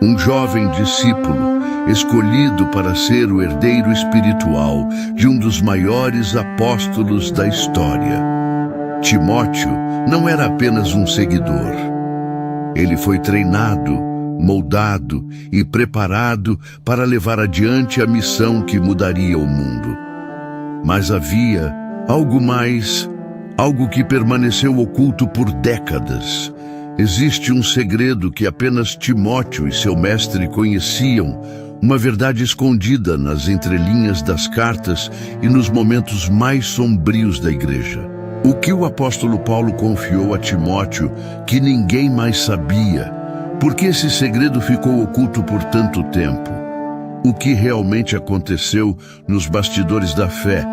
um jovem discípulo escolhido para ser o herdeiro espiritual de um dos maiores apóstolos da história. Timóteo não era apenas um seguidor. Ele foi treinado, moldado e preparado para levar adiante a missão que mudaria o mundo. Mas havia algo mais, algo que permaneceu oculto por décadas. Existe um segredo que apenas Timóteo e seu mestre conheciam, uma verdade escondida nas entrelinhas das cartas e nos momentos mais sombrios da igreja. O que o apóstolo Paulo confiou a Timóteo que ninguém mais sabia? Por que esse segredo ficou oculto por tanto tempo? O que realmente aconteceu nos bastidores da fé,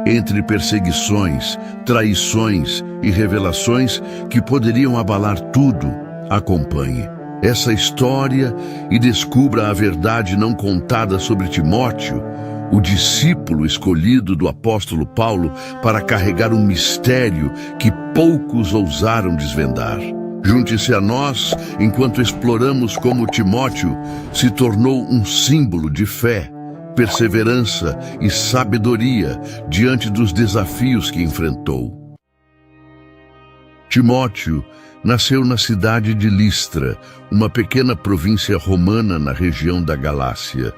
entre perseguições, traições e revelações que poderiam abalar tudo? Acompanhe essa história e descubra a verdade não contada sobre Timóteo, o discípulo escolhido do apóstolo Paulo para carregar um mistério que poucos ousaram desvendar. Junte-se a nós enquanto exploramos como Timóteo se tornou um símbolo de fé, perseverança e sabedoria diante dos desafios que enfrentou. Timóteo nasceu na cidade de Listra, uma pequena província romana na região da Galácia.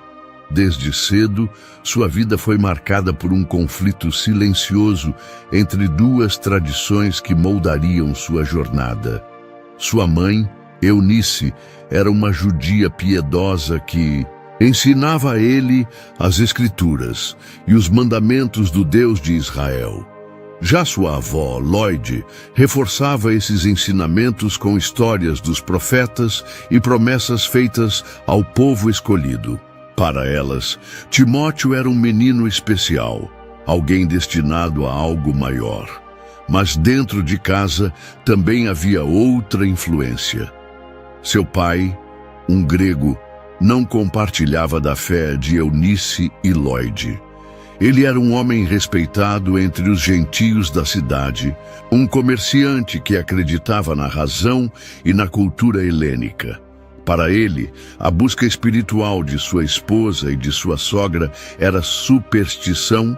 Desde cedo, sua vida foi marcada por um conflito silencioso entre duas tradições que moldariam sua jornada. Sua mãe, Eunice, era uma judia piedosa que ensinava a ele as Escrituras e os mandamentos do Deus de Israel. Já sua avó, Lloyd, reforçava esses ensinamentos com histórias dos profetas e promessas feitas ao povo escolhido. Para elas, Timóteo era um menino especial, alguém destinado a algo maior. Mas dentro de casa também havia outra influência. Seu pai, um grego, não compartilhava da fé de Eunice e Lloyd. Ele era um homem respeitado entre os gentios da cidade, um comerciante que acreditava na razão e na cultura helênica. Para ele, a busca espiritual de sua esposa e de sua sogra era superstição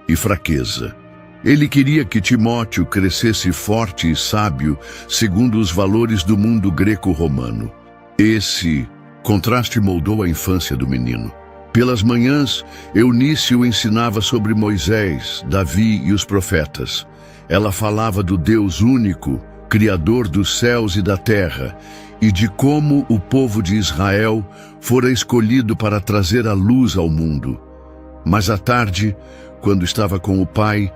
e fraqueza. Ele queria que Timóteo crescesse forte e sábio, segundo os valores do mundo greco-romano. Esse contraste moldou a infância do menino. Pelas manhãs, Eunice o ensinava sobre Moisés, Davi e os profetas. Ela falava do Deus único, Criador dos céus e da terra, e de como o povo de Israel fora escolhido para trazer a luz ao mundo. Mas à tarde, quando estava com o pai,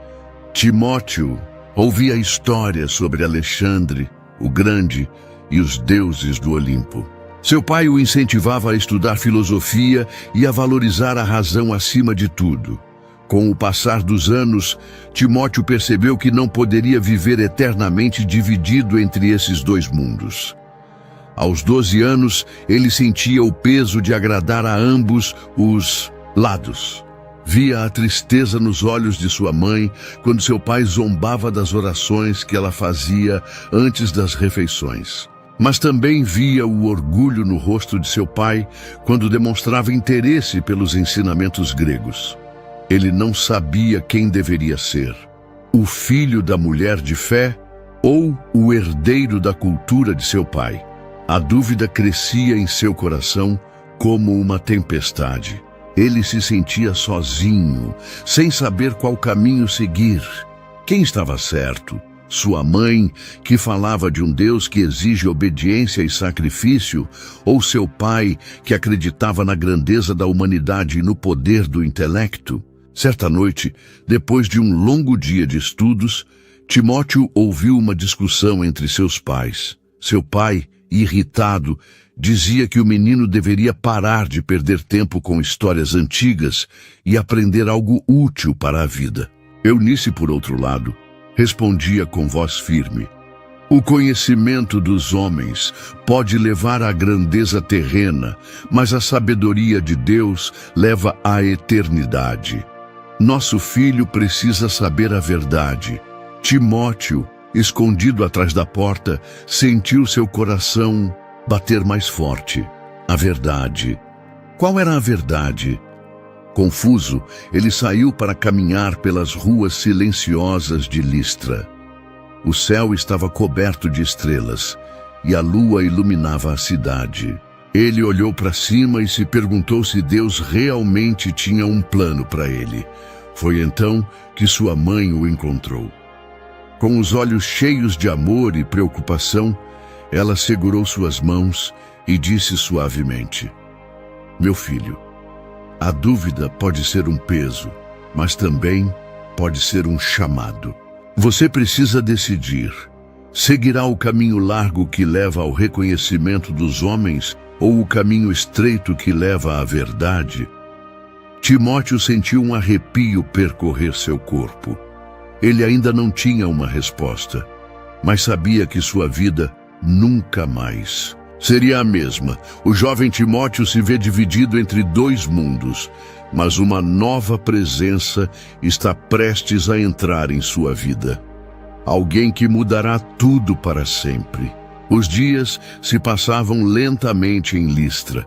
Timóteo ouvia histórias sobre Alexandre, o Grande, e os deuses do Olimpo. Seu pai o incentivava a estudar filosofia e a valorizar a razão acima de tudo. Com o passar dos anos, Timóteo percebeu que não poderia viver eternamente dividido entre esses dois mundos. Aos 12 anos, ele sentia o peso de agradar a ambos os lados. Via a tristeza nos olhos de sua mãe quando seu pai zombava das orações que ela fazia antes das refeições. Mas também via o orgulho no rosto de seu pai quando demonstrava interesse pelos ensinamentos gregos. Ele não sabia quem deveria ser: o filho da mulher de fé ou o herdeiro da cultura de seu pai. A dúvida crescia em seu coração como uma tempestade. Ele se sentia sozinho, sem saber qual caminho seguir. Quem estava certo? Sua mãe, que falava de um Deus que exige obediência e sacrifício, ou seu pai, que acreditava na grandeza da humanidade e no poder do intelecto? Certa noite, depois de um longo dia de estudos, Timóteo ouviu uma discussão entre seus pais. Seu pai, irritado, dizia que o menino deveria parar de perder tempo com histórias antigas e aprender algo útil para a vida. Eunice, por outro lado, respondia com voz firme: o conhecimento dos homens pode levar à grandeza terrena, mas a sabedoria de Deus leva à eternidade. Nosso filho precisa saber a verdade. Timóteo, escondido atrás da porta, sentiu seu coração bater mais forte. A verdade. Qual era a verdade? Confuso, ele saiu para caminhar pelas ruas silenciosas de Listra. O céu estava coberto de estrelas e a lua iluminava a cidade. Ele olhou para cima e se perguntou se Deus realmente tinha um plano para ele. Foi então que sua mãe o encontrou. Com os olhos cheios de amor e preocupação, ela segurou suas mãos e disse suavemente: "Meu filho, a dúvida pode ser um peso, mas também pode ser um chamado. Você precisa decidir. Seguirá o caminho largo que leva ao reconhecimento dos homens ou o caminho estreito que leva à verdade?" Timóteo sentiu um arrepio percorrer seu corpo. Ele ainda não tinha uma resposta, mas sabia que sua vida nunca mais seria a mesma. O jovem Timóteo se vê dividido entre dois mundos, mas uma nova presença está prestes a entrar em sua vida. Alguém que mudará tudo para sempre. Os dias se passavam lentamente em Listra,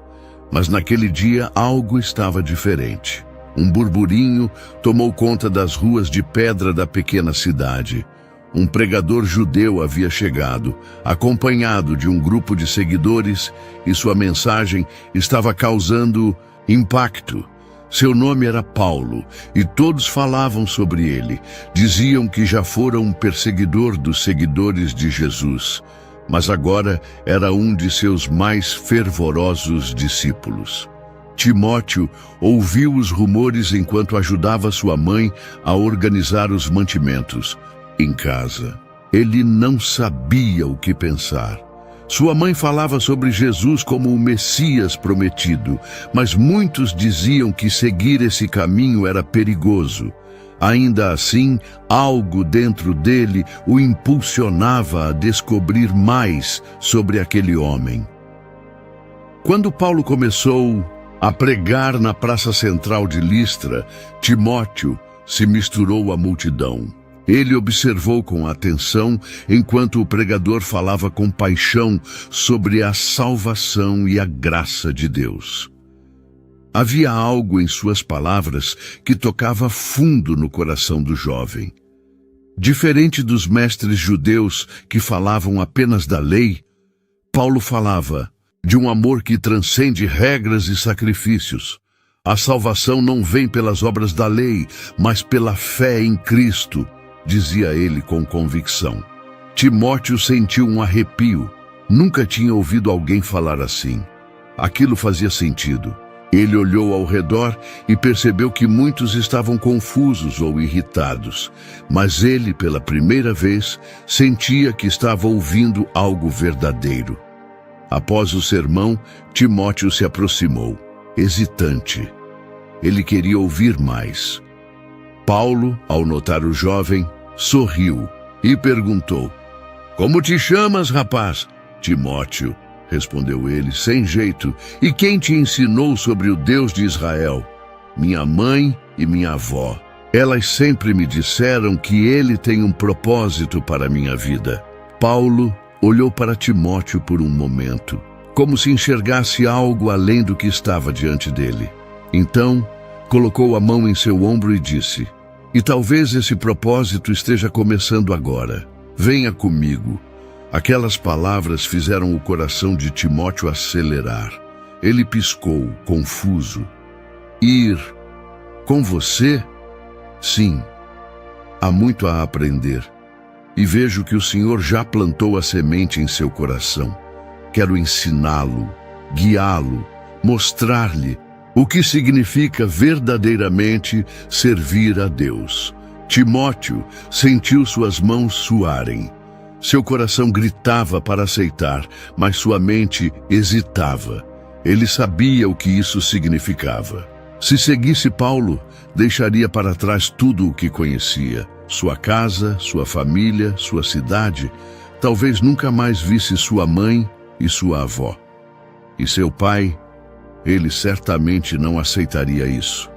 mas naquele dia algo estava diferente. Um burburinho tomou conta das ruas de pedra da pequena cidade. Um pregador judeu havia chegado, acompanhado de um grupo de seguidores, e sua mensagem estava causando impacto. Seu nome era Paulo, e todos falavam sobre ele. Diziam que já fora um perseguidor dos seguidores de Jesus, mas agora era um de seus mais fervorosos discípulos. Timóteo ouviu os rumores enquanto ajudava sua mãe a organizar os mantimentos em casa. Ele não sabia o que pensar. Sua mãe falava sobre Jesus como o Messias prometido, mas muitos diziam que seguir esse caminho era perigoso. Ainda assim, algo dentro dele o impulsionava a descobrir mais sobre aquele homem. Quando Paulo começou a pregar na praça central de Listra, Timóteo se misturou à multidão. Ele observou com atenção enquanto o pregador falava com paixão sobre a salvação e a graça de Deus. Havia algo em suas palavras que tocava fundo no coração do jovem. Diferente dos mestres judeus que falavam apenas da lei, Paulo falava de um amor que transcende regras e sacrifícios. A salvação não vem pelas obras da lei, mas pela fé em Cristo, dizia ele com convicção. Timóteo sentiu um arrepio. Nunca tinha ouvido alguém falar assim. Aquilo fazia sentido. Ele olhou ao redor e percebeu que muitos estavam confusos ou irritados, mas ele, pela primeira vez, sentia que estava ouvindo algo verdadeiro. Após o sermão, Timóteo se aproximou, hesitante. Ele queria ouvir mais. Paulo, ao notar o jovem, sorriu e perguntou: "Como te chamas, rapaz?" "Timóteo", respondeu ele, sem jeito. "E quem te ensinou sobre o Deus de Israel?" "Minha mãe e minha avó. Elas sempre me disseram que ele tem um propósito para a minha vida." Paulo olhou para Timóteo por um momento, como se enxergasse algo além do que estava diante dele. Então, colocou a mão em seu ombro e disse: "E talvez esse propósito esteja começando agora. Venha comigo." Aquelas palavras fizeram o coração de Timóteo acelerar. Ele piscou, confuso. "Ir com você?" "Sim. Há muito a aprender. E vejo que o Senhor já plantou a semente em seu coração. Quero ensiná-lo, guiá-lo, mostrar-lhe o que significa verdadeiramente servir a Deus." Timóteo sentiu suas mãos suarem. Seu coração gritava para aceitar, mas sua mente hesitava. Ele sabia o que isso significava. Se seguisse Paulo, deixaria para trás tudo o que conhecia. Sua casa, sua família, sua cidade. Talvez nunca mais visse sua mãe e sua avó. E seu pai, ele certamente não aceitaria isso.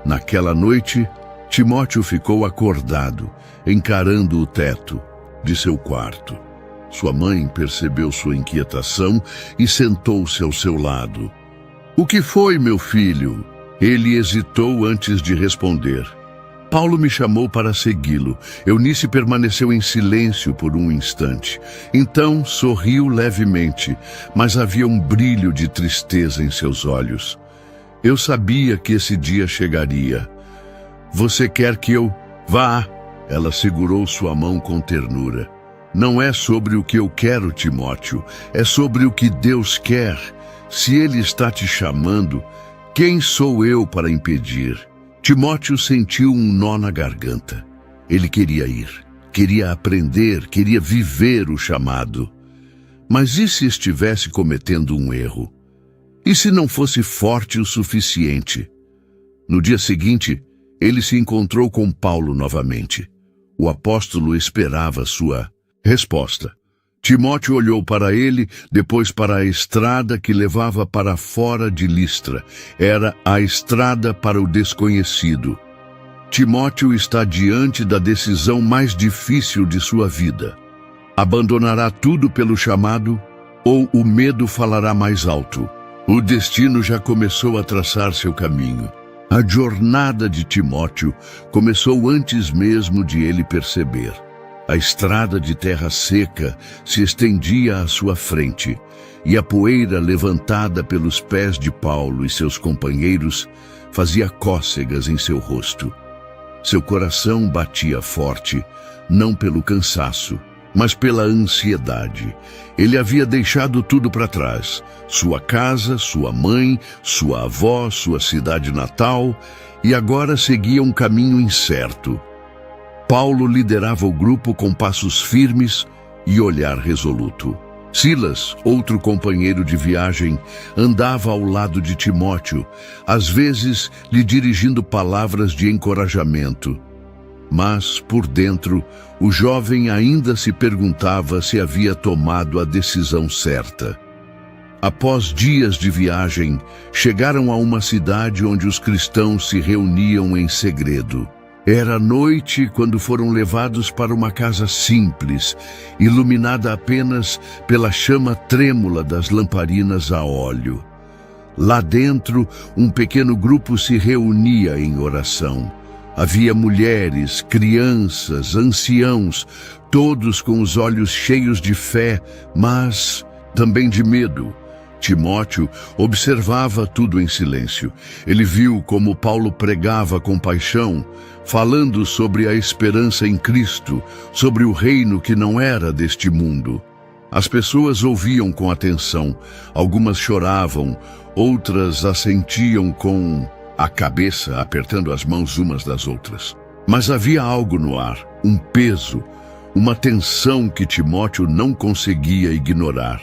Naquela noite, Timóteo ficou acordado, encarando o teto de seu quarto. Sua mãe percebeu sua inquietação e sentou-se ao seu lado. "O que foi, meu filho?" Ele hesitou antes de responder. "Paulo me chamou para segui-lo." Eunice permaneceu em silêncio por um instante. Então sorriu levemente, mas havia um brilho de tristeza em seus olhos. "Eu sabia que esse dia chegaria. Você quer que eu vá?" Ela segurou sua mão com ternura. "Não é sobre o que eu quero, Timóteo, é sobre o que Deus quer. Se Ele está te chamando, quem sou eu para impedir?" Timóteo sentiu um nó na garganta. Ele queria ir, queria aprender, queria viver o chamado. Mas e se estivesse cometendo um erro? E se não fosse forte o suficiente? No dia seguinte, ele se encontrou com Paulo novamente. O apóstolo esperava sua resposta. Timóteo olhou para ele, depois para a estrada que levava para fora de Listra. Era a estrada para o desconhecido. Timóteo está diante da decisão mais difícil de sua vida. Abandonará tudo pelo chamado, ou o medo falará mais alto? O destino já começou a traçar seu caminho. A jornada de Timóteo começou antes mesmo de ele perceber. A estrada de terra seca se estendia à sua frente, e a poeira levantada pelos pés de Paulo e seus companheiros fazia cócegas em seu rosto. Seu coração batia forte, não pelo cansaço, mas pela ansiedade. Ele havia deixado tudo para trás: sua casa, sua mãe, sua avó, sua cidade natal, e agora seguia um caminho incerto. Paulo liderava o grupo com passos firmes e olhar resoluto. Silas, outro companheiro de viagem, andava ao lado de Timóteo, às vezes lhe dirigindo palavras de encorajamento. Mas, por dentro, o jovem ainda se perguntava se havia tomado a decisão certa. Após dias de viagem, chegaram a uma cidade onde os cristãos se reuniam em segredo. Era noite quando foram levados para uma casa simples, iluminada apenas pela chama trêmula das lamparinas a óleo. Lá dentro, um pequeno grupo se reunia em oração. Havia mulheres, crianças, anciãos, todos com os olhos cheios de fé, mas também de medo. Timóteo observava tudo em silêncio. Ele viu como Paulo pregava com paixão, falando sobre a esperança em Cristo, sobre o reino que não era deste mundo. As pessoas ouviam com atenção. Algumas choravam, outras assentiam com a cabeça, apertando as mãos umas das outras. Mas havia algo no ar, um peso, uma tensão que Timóteo não conseguia ignorar.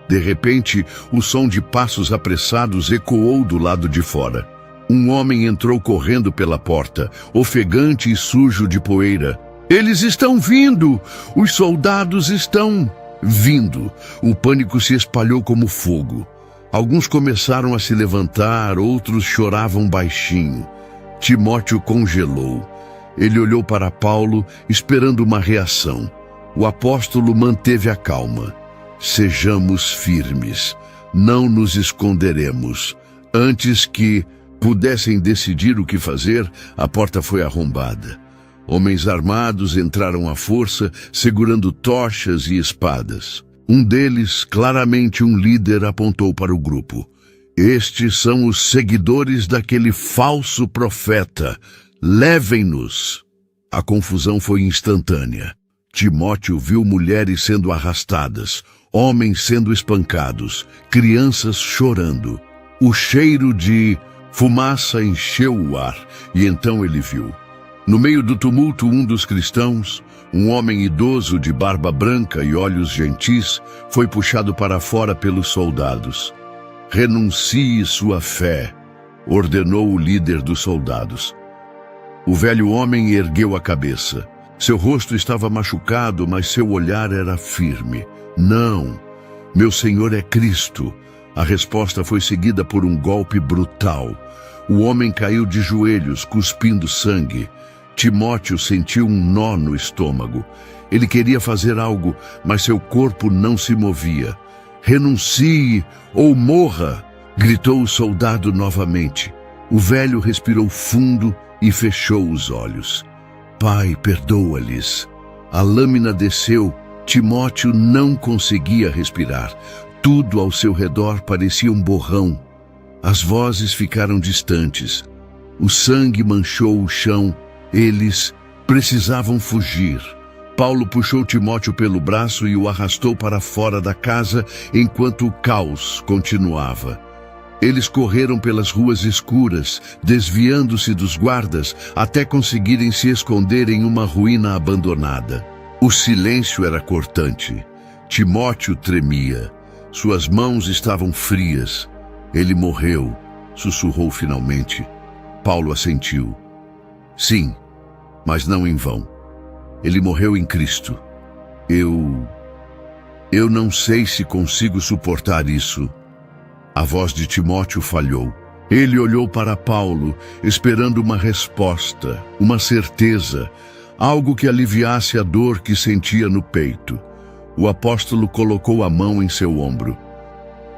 De repente, o som de passos apressados ecoou do lado de fora. Um homem entrou correndo pela porta, ofegante e sujo de poeira. "Eles estão vindo! Os soldados estão vindo!" O pânico se espalhou como fogo. Alguns começaram a se levantar, outros choravam baixinho. Timóteo congelou. Ele olhou para Paulo, esperando uma reação. O apóstolo manteve a calma. "Sejamos firmes, não nos esconderemos." Antes que pudessem decidir o que fazer, a porta foi arrombada. Homens armados entraram à força, segurando tochas e espadas. Um deles, claramente um líder, apontou para o grupo. "Estes são os seguidores daquele falso profeta. Levem-nos." A confusão foi instantânea. Timóteo viu mulheres sendo arrastadas, homens sendo espancados, crianças chorando. O cheiro de fumaça encheu o ar, e então ele viu. No meio do tumulto, um dos cristãos, um homem idoso de barba branca e olhos gentis, foi puxado para fora pelos soldados. "Renuncie sua fé", ordenou o líder dos soldados. O velho homem ergueu a cabeça. Seu rosto estava machucado, mas seu olhar era firme. "Não, meu Senhor é Cristo." A resposta foi seguida por um golpe brutal. O homem caiu de joelhos, cuspindo sangue. Timóteo sentiu um nó no estômago. Ele queria fazer algo, mas seu corpo não se movia. "Renuncie ou morra!" gritou o soldado novamente. O velho respirou fundo e fechou os olhos. "Pai, perdoa-lhes." A lâmina desceu. Timóteo não conseguia respirar. Tudo ao seu redor parecia um borrão. As vozes ficaram distantes. O sangue manchou o chão. Eles precisavam fugir. Paulo puxou Timóteo pelo braço e o arrastou para fora da casa enquanto o caos continuava. Eles correram pelas ruas escuras, desviando-se dos guardas, até conseguirem se esconder em uma ruína abandonada. O silêncio era cortante. Timóteo tremia. Suas mãos estavam frias. "Ele morreu", sussurrou finalmente. Paulo assentiu. "Sim, mas não em vão. Ele morreu em Cristo. Eu não sei se consigo suportar isso." A voz de Timóteo falhou. Ele olhou para Paulo, esperando uma resposta, uma certeza, algo que aliviasse a dor que sentia no peito. O apóstolo colocou a mão em seu ombro.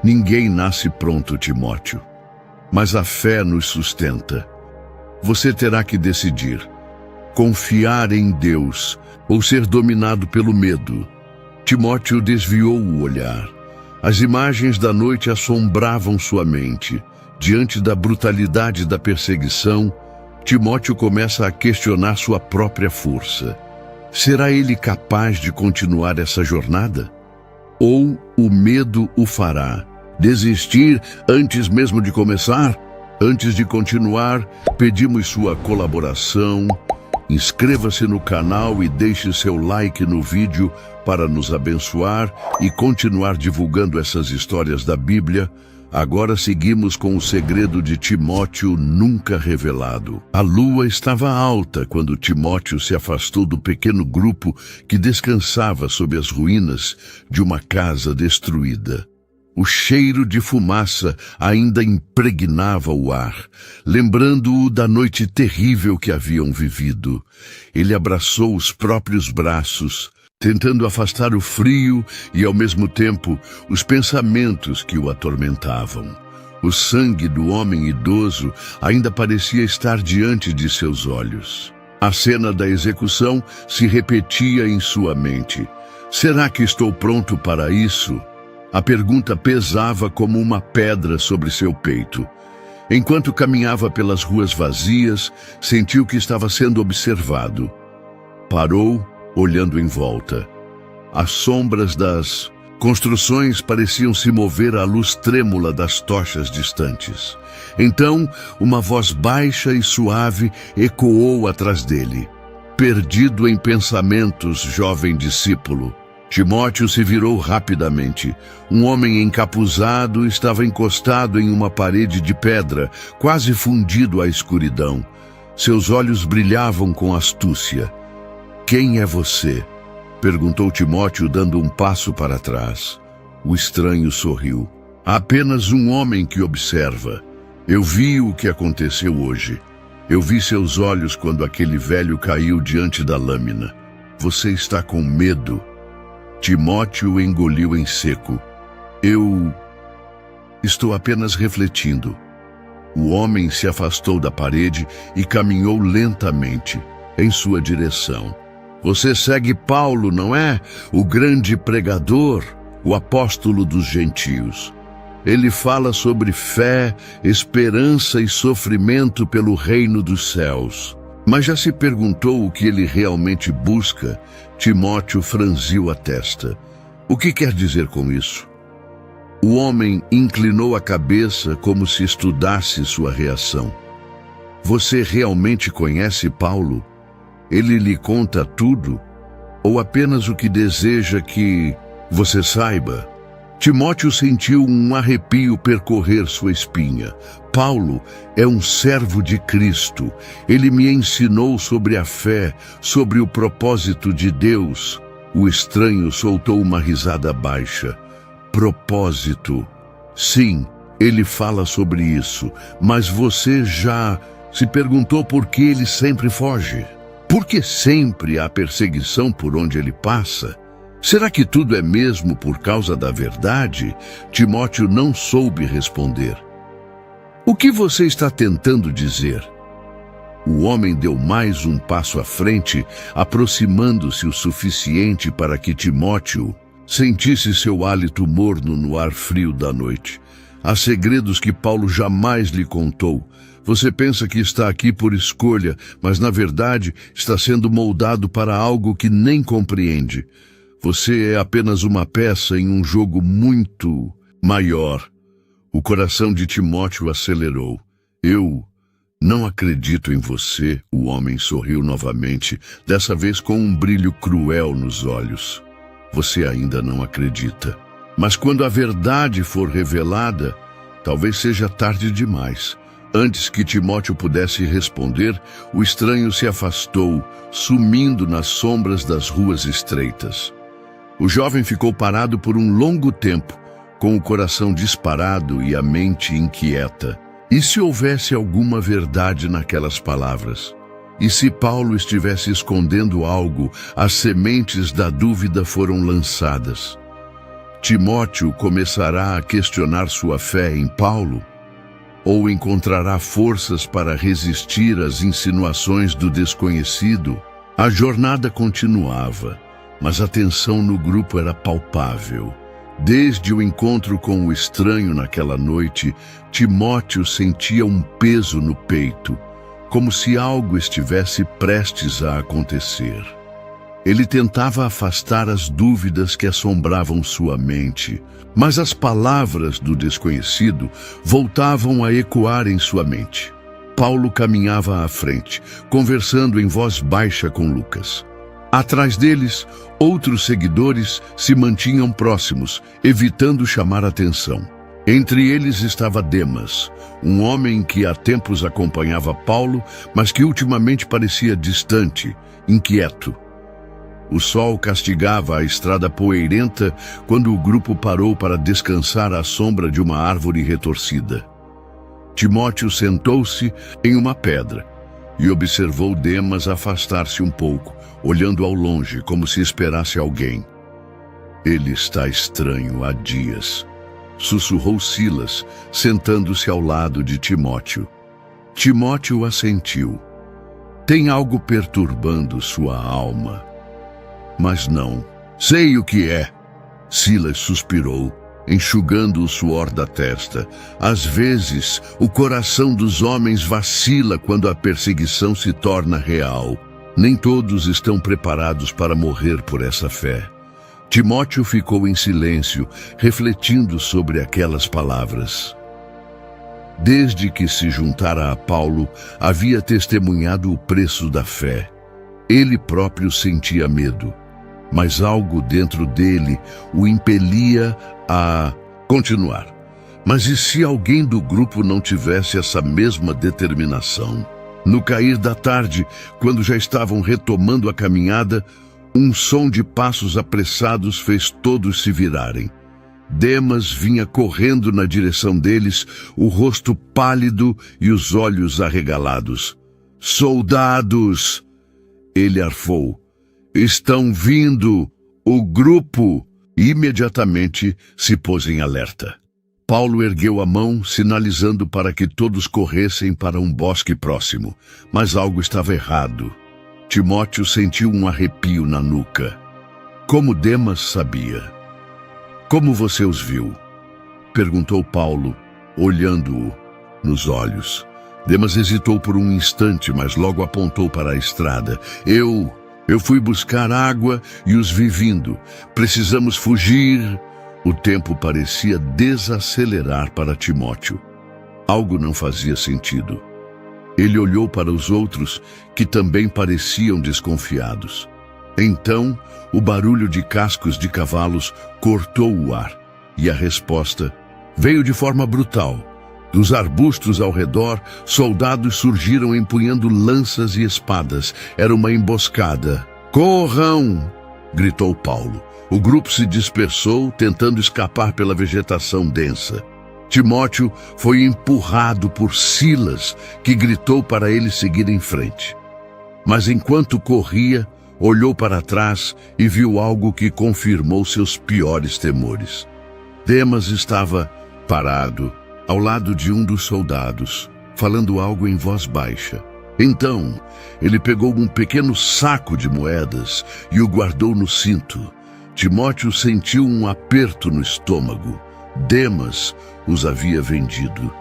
"Ninguém nasce pronto, Timóteo, mas a fé nos sustenta. Você terá que decidir: confiar em Deus ou ser dominado pelo medo." Timóteo desviou o olhar. As imagens da noite assombravam sua mente. Diante da brutalidade da perseguição, Timóteo começa a questionar sua própria força. Será ele capaz de continuar essa jornada? Ou o medo o fará desistir antes mesmo de começar? Antes de continuar, pedimos sua colaboração. Inscreva-se no canal e deixe seu like no vídeo para nos abençoar e continuar divulgando essas histórias da Bíblia. Agora seguimos com o segredo de Timóteo nunca revelado. A lua estava alta quando Timóteo se afastou do pequeno grupo que descansava sob as ruínas de uma casa destruída. O cheiro de fumaça ainda impregnava o ar, lembrando-o da noite terrível que haviam vivido. Ele abraçou os próprios braços, tentando afastar o frio e, ao mesmo tempo, os pensamentos que o atormentavam. O sangue do homem idoso ainda parecia estar diante de seus olhos. A cena da execução se repetia em sua mente. Será que estou pronto para isso? A pergunta pesava como uma pedra sobre seu peito. Enquanto caminhava pelas ruas vazias, sentiu que estava sendo observado. Parou, olhando em volta. As sombras das construções pareciam se mover à luz trêmula das tochas distantes. Então, uma voz baixa e suave ecoou atrás dele. Perdido em pensamentos, jovem discípulo. Timóteo se virou rapidamente. Um homem encapuzado estava encostado em uma parede de pedra, quase fundido à escuridão. Seus olhos brilhavam com astúcia. "Quem é você?" perguntou Timóteo, dando um passo para trás. O estranho sorriu. "Há apenas um homem que observa. Eu vi o que aconteceu hoje. Eu vi seus olhos quando aquele velho caiu diante da lâmina. Você está com medo." Timóteo engoliu em seco. "Eu estou apenas refletindo." O homem se afastou da parede e caminhou lentamente em sua direção. "Você segue Paulo, não é? O grande pregador, o apóstolo dos gentios. Ele fala sobre fé, esperança e sofrimento pelo reino dos céus. Mas já se perguntou o que ele realmente busca?" Timóteo franziu a testa. "O que quer dizer com isso?" O homem inclinou a cabeça como se estudasse sua reação. "Você realmente conhece Paulo? Ele lhe conta tudo? Ou apenas o que deseja que você saiba?" Timóteo sentiu um arrepio percorrer sua espinha. "Paulo é um servo de Cristo. Ele me ensinou sobre a fé, sobre o propósito de Deus." O estranho soltou uma risada baixa. "Propósito. Sim, ele fala sobre isso. Mas você já se perguntou por que ele sempre foge?" Por que sempre há perseguição por onde ele passa? Será que tudo é mesmo por causa da verdade? Timóteo não soube responder. O que você está tentando dizer? O homem deu mais um passo à frente, aproximando-se o suficiente para que Timóteo sentisse seu hálito morno no ar frio da noite. Há segredos que Paulo jamais lhe contou. Você pensa que está aqui por escolha, mas na verdade está sendo moldado para algo que nem compreende. Você é apenas uma peça em um jogo muito maior. O coração de Timóteo acelerou. Eu não acredito em você, o homem sorriu novamente, dessa vez com um brilho cruel nos olhos. Você ainda não acredita. Mas quando a verdade for revelada, talvez seja tarde demais. Antes que Timóteo pudesse responder, o estranho se afastou, sumindo nas sombras das ruas estreitas. O jovem ficou parado por um longo tempo, com o coração disparado e a mente inquieta. E se houvesse alguma verdade naquelas palavras? E se Paulo estivesse escondendo algo, as sementes da dúvida foram lançadas. Timóteo começará a questionar sua fé em Paulo? Ou encontrará forças para resistir às insinuações do desconhecido? A jornada continuava, mas a tensão no grupo era palpável. Desde o encontro com o estranho naquela noite, Timóteo sentia um peso no peito, como se algo estivesse prestes a acontecer. Ele tentava afastar as dúvidas que assombravam sua mente, mas as palavras do desconhecido voltavam a ecoar em sua mente. Paulo caminhava à frente, conversando em voz baixa com Lucas. Atrás deles, outros seguidores se mantinham próximos, evitando chamar atenção. Entre eles estava Demas, um homem que há tempos acompanhava Paulo, mas que ultimamente parecia distante, inquieto. O sol castigava a estrada poeirenta quando o grupo parou para descansar à sombra de uma árvore retorcida. Timóteo sentou-se em uma pedra e observou Demas afastar-se um pouco, olhando ao longe como se esperasse alguém. Ele está estranho há dias, sussurrou Silas, sentando-se ao lado de Timóteo. Timóteo assentiu. Tem algo perturbando sua alma. Mas não. Sei o que é. Silas suspirou, enxugando o suor da testa. Às vezes, o coração dos homens vacila quando a perseguição se torna real. Nem todos estão preparados para morrer por essa fé. Timóteo ficou em silêncio, refletindo sobre aquelas palavras. Desde que se juntara a Paulo, havia testemunhado o preço da fé. Ele próprio sentia medo, mas algo dentro dele o impelia a continuar. Mas e se alguém do grupo não tivesse essa mesma determinação? No cair da tarde, quando já estavam retomando a caminhada, um som de passos apressados fez todos se virarem. Demas vinha correndo na direção deles, o rosto pálido e os olhos arregalados. "Soldados!" Ele arfou. "Estão vindo! O grupo!" Imediatamente se pôs em alerta. Paulo ergueu a mão, sinalizando para que todos corressem para um bosque próximo, mas algo estava errado. Timóteo sentiu um arrepio na nuca. Como Demas sabia? "Como você os viu?" perguntou Paulo, olhando-o nos olhos. Demas hesitou por um instante, mas logo apontou para a estrada. Eu fui buscar água e os vi vindo. Precisamos fugir." O tempo parecia desacelerar para Timóteo. Algo não fazia sentido. Ele olhou para os outros, que também pareciam desconfiados. Então, o barulho de cascos de cavalos cortou o ar, e a resposta veio de forma brutal. Dos arbustos ao redor, soldados surgiram empunhando lanças e espadas. Era uma emboscada. "Corram!" gritou Paulo. O grupo se dispersou, tentando escapar pela vegetação densa. Timóteo foi empurrado por Silas, que gritou para ele seguir em frente. Mas enquanto corria, olhou para trás e viu algo que confirmou seus piores temores. Demas estava parado ao lado de um dos soldados, falando algo em voz baixa. Então, ele pegou um pequeno saco de moedas e o guardou no cinto. Timóteo sentiu um aperto no estômago. Demas os havia vendido.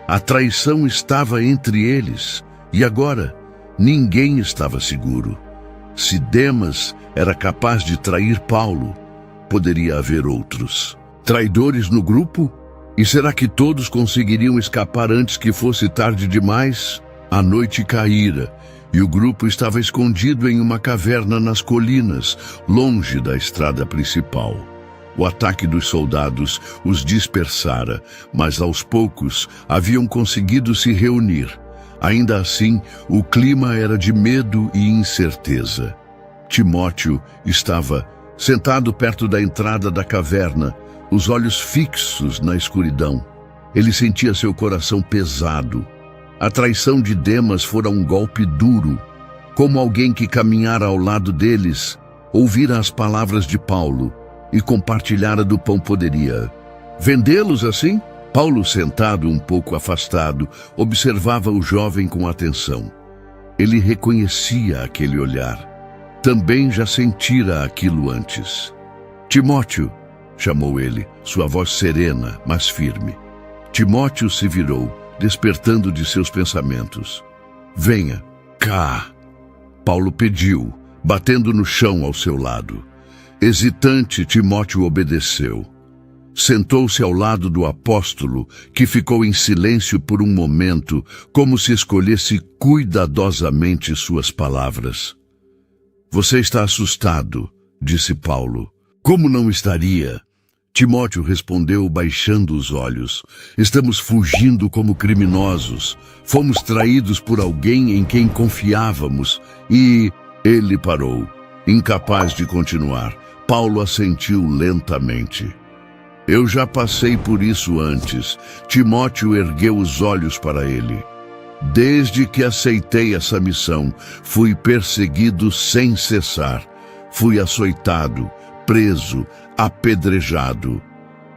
A traição estava entre eles, e agora ninguém estava seguro. Se Demas era capaz de trair Paulo, poderia haver outros traidores no grupo? E será que todos conseguiriam escapar antes que fosse tarde demais? A noite caíra e o grupo estava escondido em uma caverna nas colinas, longe da estrada principal. O ataque dos soldados os dispersara, mas aos poucos haviam conseguido se reunir. Ainda assim, o clima era de medo e incerteza. Timóteo estava sentado perto da entrada da caverna, os olhos fixos na escuridão. Ele sentia seu coração pesado. A traição de Demas fora um golpe duro. Como alguém que caminhara ao lado deles, ouvira as palavras de Paulo e compartilhara do pão poderia vendê-los assim? Paulo, sentado um pouco afastado, observava o jovem com atenção. Ele reconhecia aquele olhar. Também já sentira aquilo antes. Timóteo, chamou ele, sua voz serena, mas firme. Timóteo se virou, despertando de seus pensamentos. Venha, cá. Paulo pediu, batendo no chão ao seu lado. Hesitante, Timóteo obedeceu. Sentou-se ao lado do apóstolo, que ficou em silêncio por um momento, como se escolhesse cuidadosamente suas palavras. Você está assustado, disse Paulo. Como não estaria? Timóteo respondeu baixando os olhos. Estamos fugindo como criminosos. Fomos traídos por alguém em quem confiávamos. E ele parou, incapaz de continuar. Paulo assentiu lentamente. Eu já passei por isso antes. Timóteo ergueu os olhos para ele. Desde que aceitei essa missão, fui perseguido sem cessar. Fui açoitado, preso, apedrejado.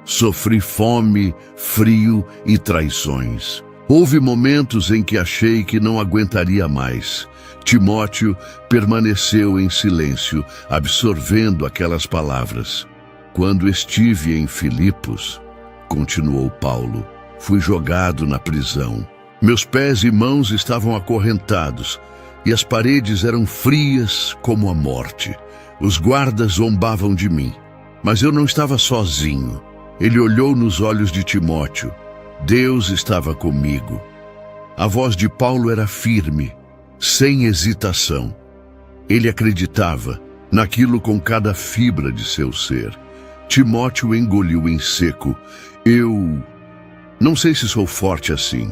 Sofri fome, frio e traições. Houve momentos em que achei que não aguentaria mais. Timóteo permaneceu em silêncio, absorvendo aquelas palavras. Quando estive em Filipos, continuou Paulo, fui jogado na prisão. Meus pés e mãos estavam acorrentados e as paredes eram frias como a morte. Os guardas zombavam de mim, mas eu não estava sozinho. Ele olhou nos olhos de Timóteo. Deus estava comigo. A voz de Paulo era firme, sem hesitação. Ele acreditava naquilo com cada fibra de seu ser. Timóteo engoliu em seco. Eu não sei se sou forte assim.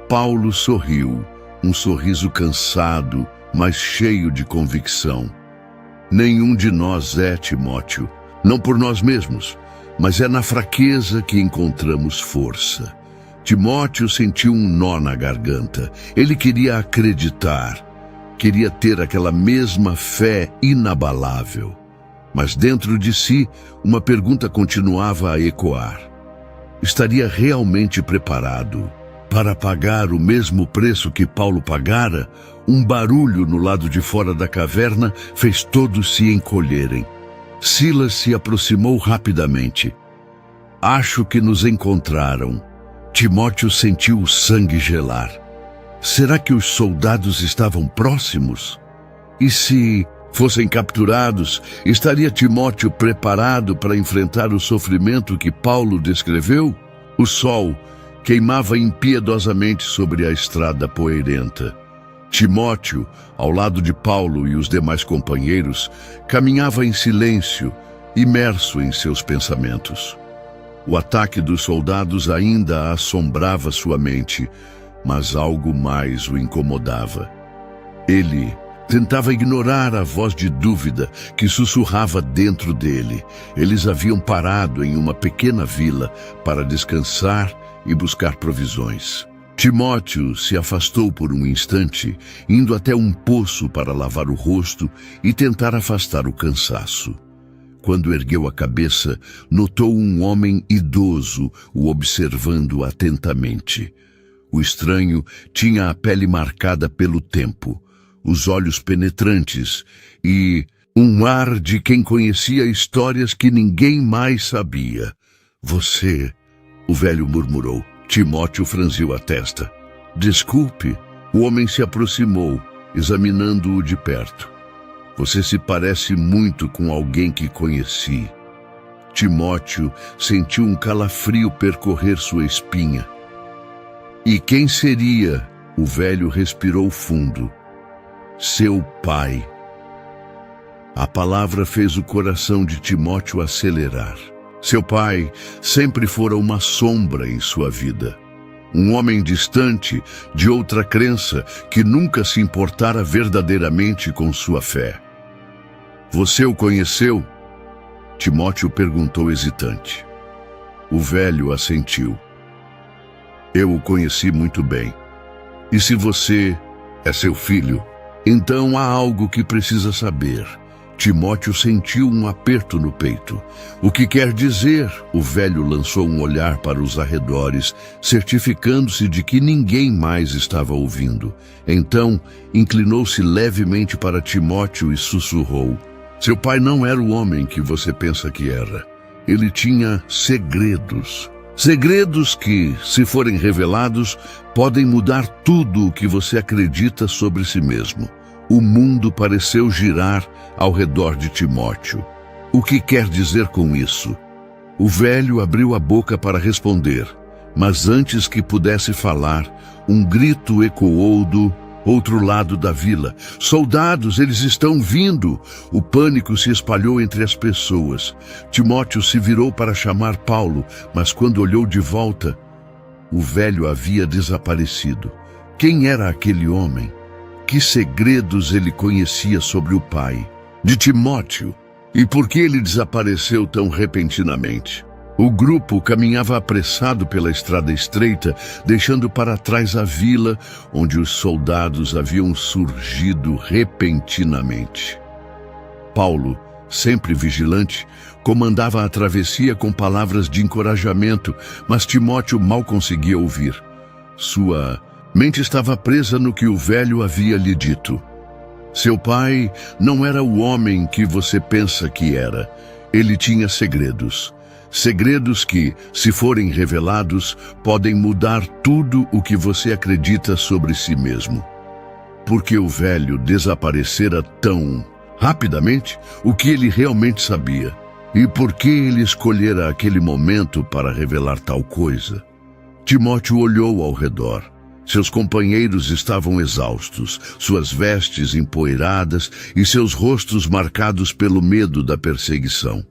Paulo sorriu, um sorriso cansado, mas cheio de convicção. Nenhum de nós é, Timóteo, não por nós mesmos, mas é na fraqueza que encontramos força. Timóteo sentiu um nó na garganta. Ele queria acreditar, queria ter aquela mesma fé inabalável. Mas dentro de si, uma pergunta continuava a ecoar. Estaria realmente preparado para pagar o mesmo preço que Paulo pagara? Um barulho no lado de fora da caverna fez todos se encolherem. Silas se aproximou rapidamente. Acho que nos encontraram. Timóteo sentiu o sangue gelar. Será que os soldados estavam próximos? E se fossem capturados, estaria Timóteo preparado para enfrentar o sofrimento que Paulo descreveu? O sol queimava impiedosamente sobre a estrada poeirenta. Timóteo, ao lado de Paulo e os demais companheiros, caminhava em silêncio, imerso em seus pensamentos. O ataque dos soldados ainda assombrava sua mente, mas algo mais o incomodava. Ele tentava ignorar a voz de dúvida que sussurrava dentro dele. Eles haviam parado em uma pequena vila para descansar e buscar provisões. Timóteo se afastou por um instante, indo até um poço para lavar o rosto e tentar afastar o cansaço. Quando ergueu a cabeça, notou um homem idoso o observando atentamente. O estranho tinha a pele marcada pelo tempo, os olhos penetrantes e um ar de quem conhecia histórias que ninguém mais sabia. Você, o velho murmurou. Timóteo franziu a testa. Desculpe. O homem se aproximou, examinando-o de perto. Você se parece muito com alguém que conheci. Timóteo sentiu um calafrio percorrer sua espinha. E quem seria? O velho respirou fundo. Seu pai. A palavra fez o coração de Timóteo acelerar. Seu pai sempre fora uma sombra em sua vida. Um homem distante, de outra crença, que nunca se importara verdadeiramente com sua fé. Você o conheceu? Timóteo perguntou hesitante. O velho assentiu. Eu o conheci muito bem. E se você é seu filho, então há algo que precisa saber. Timóteo sentiu um aperto no peito. O que quer dizer? O velho lançou um olhar para os arredores, certificando-se de que ninguém mais estava ouvindo. Então, inclinou-se levemente para Timóteo e sussurrou. Seu pai não era o homem que você pensa que era. Ele tinha segredos. Segredos que, se forem revelados, podem mudar tudo o que você acredita sobre si mesmo. O mundo pareceu girar ao redor de Timóteo. O que quer dizer com isso? O velho abriu a boca para responder, mas antes que pudesse falar, um grito ecoou do outro lado da vila. Soldados, eles estão vindo! O pânico se espalhou entre as pessoas. Timóteo se virou para chamar Paulo, mas quando olhou de volta, o velho havia desaparecido. Quem era aquele homem? Que segredos ele conhecia sobre o pai de Timóteo? E por que ele desapareceu tão repentinamente? O grupo caminhava apressado pela estrada estreita, deixando para trás a vila onde os soldados haviam surgido repentinamente. Paulo, sempre vigilante, comandava a travessia com palavras de encorajamento, mas Timóteo mal conseguia ouvir. Sua mente estava presa no que o velho havia lhe dito. Seu pai não era o homem que você pensa que era. Ele tinha segredos. Segredos que, se forem revelados, podem mudar tudo o que você acredita sobre si mesmo. Porque o velho desaparecera tão rapidamente? O que ele realmente sabia? E por que ele escolhera aquele momento para revelar tal coisa? Timóteo olhou ao redor. Seus companheiros estavam exaustos, suas vestes empoeiradas e seus rostos marcados pelo medo da perseguição.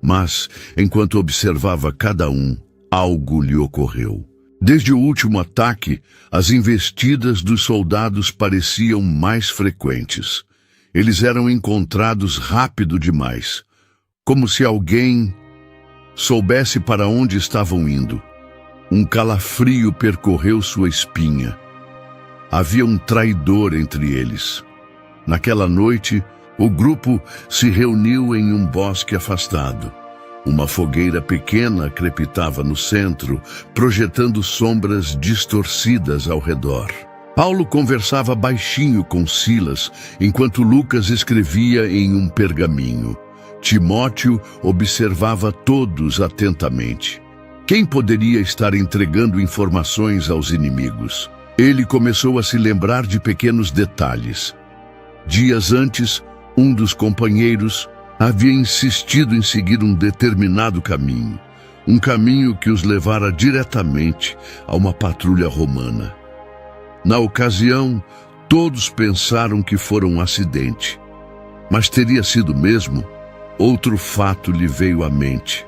Mas, enquanto observava cada um, algo lhe ocorreu. Desde o último ataque, as investidas dos soldados pareciam mais frequentes. Eles eram encontrados rápido demais, como se alguém soubesse para onde estavam indo. Um calafrio percorreu sua espinha. Havia um traidor entre eles. Naquela noite, o grupo se reuniu em um bosque afastado. Uma fogueira pequena crepitava no centro, projetando sombras distorcidas ao redor. Paulo conversava baixinho com Silas, enquanto Lucas escrevia em um pergaminho. Timóteo observava todos atentamente. Quem poderia estar entregando informações aos inimigos? Ele começou a se lembrar de pequenos detalhes. Dias antes, um dos companheiros havia insistido em seguir um determinado caminho, um caminho que os levara diretamente a uma patrulha romana. Na ocasião, todos pensaram que fora um acidente, mas teria sido mesmo? Outro fato lhe veio à mente.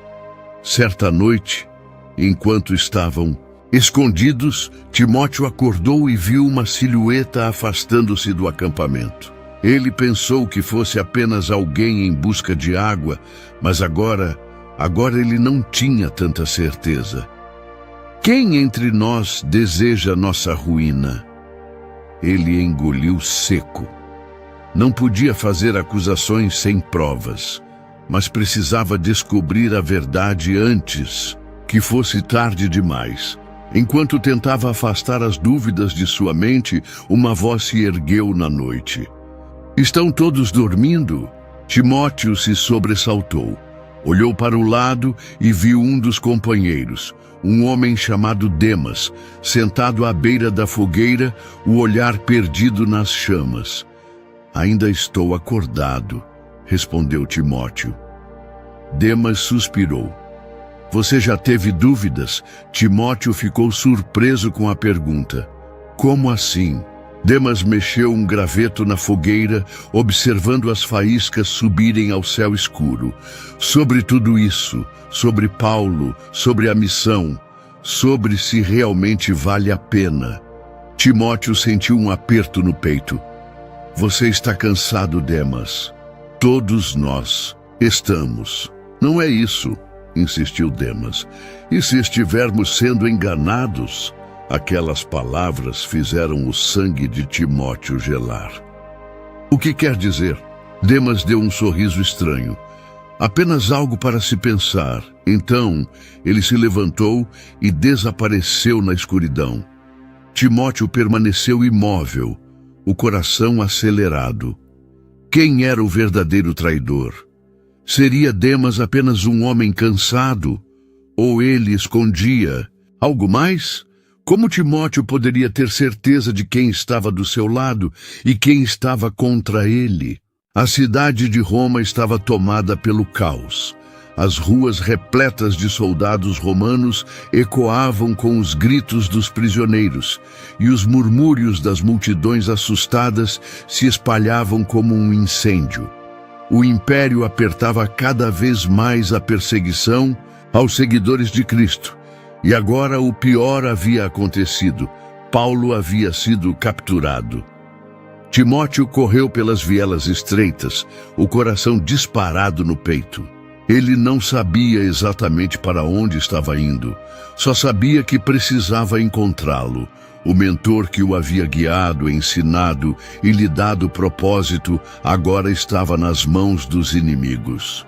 Certa noite, enquanto estavam escondidos, Timóteo acordou e viu uma silhueta afastando-se do acampamento. Ele pensou que fosse apenas alguém em busca de água, mas agora ele não tinha tanta certeza. Quem entre nós deseja nossa ruína? Ele engoliu seco. Não podia fazer acusações sem provas, mas precisava descobrir a verdade antes que fosse tarde demais. Enquanto tentava afastar as dúvidas de sua mente, uma voz se ergueu na noite. Estão todos dormindo? Timóteo se sobressaltou. Olhou para o lado e viu um dos companheiros, um homem chamado Demas, sentado à beira da fogueira, o olhar perdido nas chamas. Ainda estou acordado, respondeu Timóteo. Demas suspirou. Você já teve dúvidas? Timóteo ficou surpreso com a pergunta. Como assim? Demas mexeu um graveto na fogueira, observando as faíscas subirem ao céu escuro. Sobre tudo isso, sobre Paulo, sobre a missão, sobre se realmente vale a pena. Timóteo sentiu um aperto no peito. Você está cansado, Demas. Todos nós estamos. Não é isso, insistiu Demas. E se estivermos sendo enganados? Aquelas palavras fizeram o sangue de Timóteo gelar. O que quer dizer? Demas deu um sorriso estranho. Apenas algo para se pensar. Então, ele se levantou e desapareceu na escuridão. Timóteo permaneceu imóvel, o coração acelerado. Quem era o verdadeiro traidor? Seria Demas apenas um homem cansado? Ou ele escondia algo mais? Como Timóteo poderia ter certeza de quem estava do seu lado e quem estava contra ele? A cidade de Roma estava tomada pelo caos. As ruas repletas de soldados romanos ecoavam com os gritos dos prisioneiros, e os murmúrios das multidões assustadas se espalhavam como um incêndio. O império apertava cada vez mais a perseguição aos seguidores de Cristo. E agora o pior havia acontecido. Paulo havia sido capturado. Timóteo correu pelas vielas estreitas, o coração disparado no peito. Ele não sabia exatamente para onde estava indo. Só sabia que precisava encontrá-lo. O mentor que o havia guiado, ensinado e lhe dado propósito, agora estava nas mãos dos inimigos.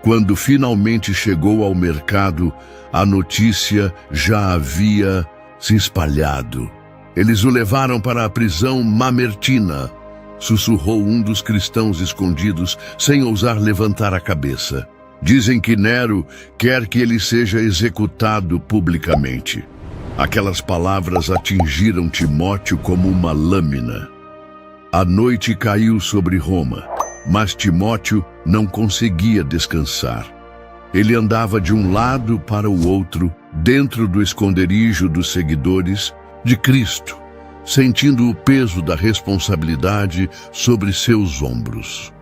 Quando finalmente chegou ao mercado, a notícia já havia se espalhado. Eles o levaram para a prisão Mamertina, sussurrou um dos cristãos escondidos, sem ousar levantar a cabeça. Dizem que Nero quer que ele seja executado publicamente. Aquelas palavras atingiram Timóteo como uma lâmina. A noite caiu sobre Roma, mas Timóteo não conseguia descansar. Ele andava de um lado para o outro, dentro do esconderijo dos seguidores de Cristo, sentindo o peso da responsabilidade sobre seus ombros.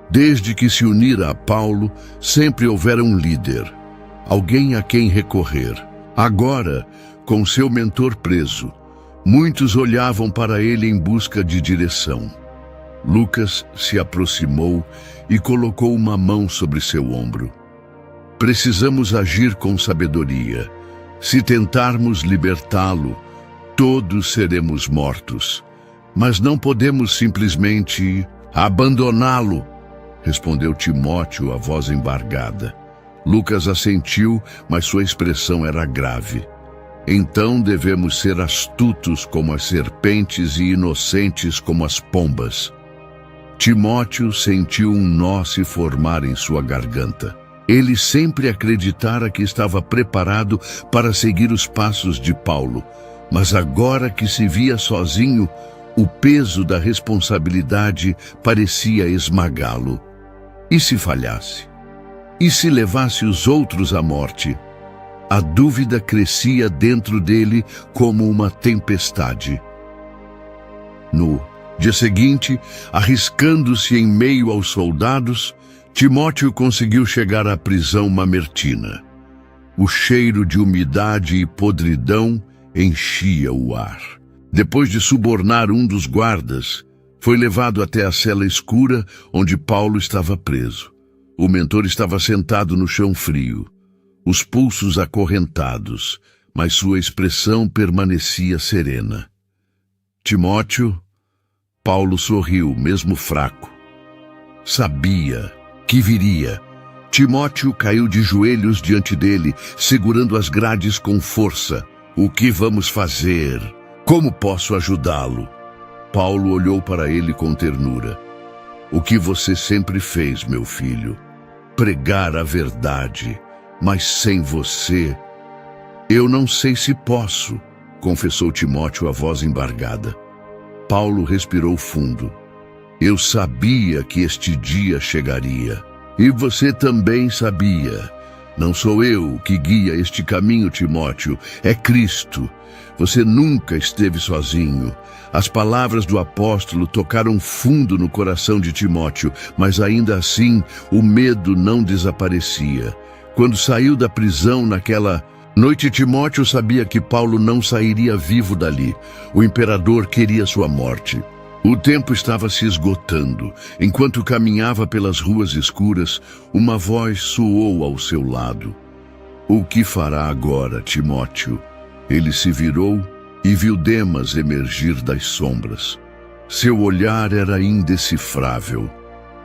Desde que se unira a Paulo, sempre houvera um líder, alguém a quem recorrer. Agora, com seu mentor preso, muitos olhavam para ele em busca de direção. Lucas se aproximou e colocou uma mão sobre seu ombro. Precisamos agir com sabedoria. Se tentarmos libertá-lo, todos seremos mortos. Mas não podemos simplesmente abandoná-lo, respondeu Timóteo, a voz embargada. Lucas assentiu, mas sua expressão era grave. Então devemos ser astutos como as serpentes e inocentes como as pombas. Timóteo sentiu um nó se formar em sua garganta. Ele sempre acreditara que estava preparado para seguir os passos de Paulo, mas agora que se via sozinho, o peso da responsabilidade parecia esmagá-lo. E se falhasse? E se levasse os outros à morte? A dúvida crescia dentro dele como uma tempestade. No dia seguinte, arriscando-se em meio aos soldados, Timóteo conseguiu chegar à prisão Mamertina. O cheiro de umidade e podridão enchia o ar. Depois de subornar um dos guardas, foi levado até a cela escura onde Paulo estava preso. O mentor estava sentado no chão frio, os pulsos acorrentados, mas sua expressão permanecia serena. Timóteo, Paulo sorriu, mesmo fraco. Sabia que viria. Timóteo caiu de joelhos diante dele, segurando as grades com força. O que vamos fazer? Como posso ajudá-lo? Paulo olhou para ele com ternura. O que você sempre fez, meu filho. Pregar a verdade, mas sem você. Eu não sei se posso, confessou Timóteo, a voz embargada. Paulo respirou fundo. Eu sabia que este dia chegaria. E você também sabia. Não sou eu que guia este caminho, Timóteo, é Cristo. Você nunca esteve sozinho. As palavras do apóstolo tocaram fundo no coração de Timóteo, mas ainda assim o medo não desaparecia. Quando saiu da prisão naquela noite, Timóteo sabia que Paulo não sairia vivo dali. O imperador queria sua morte. O tempo estava se esgotando. Enquanto caminhava pelas ruas escuras, uma voz soou ao seu lado. O que fará agora, Timóteo? Ele se virou e viu Demas emergir das sombras. Seu olhar era indecifrável.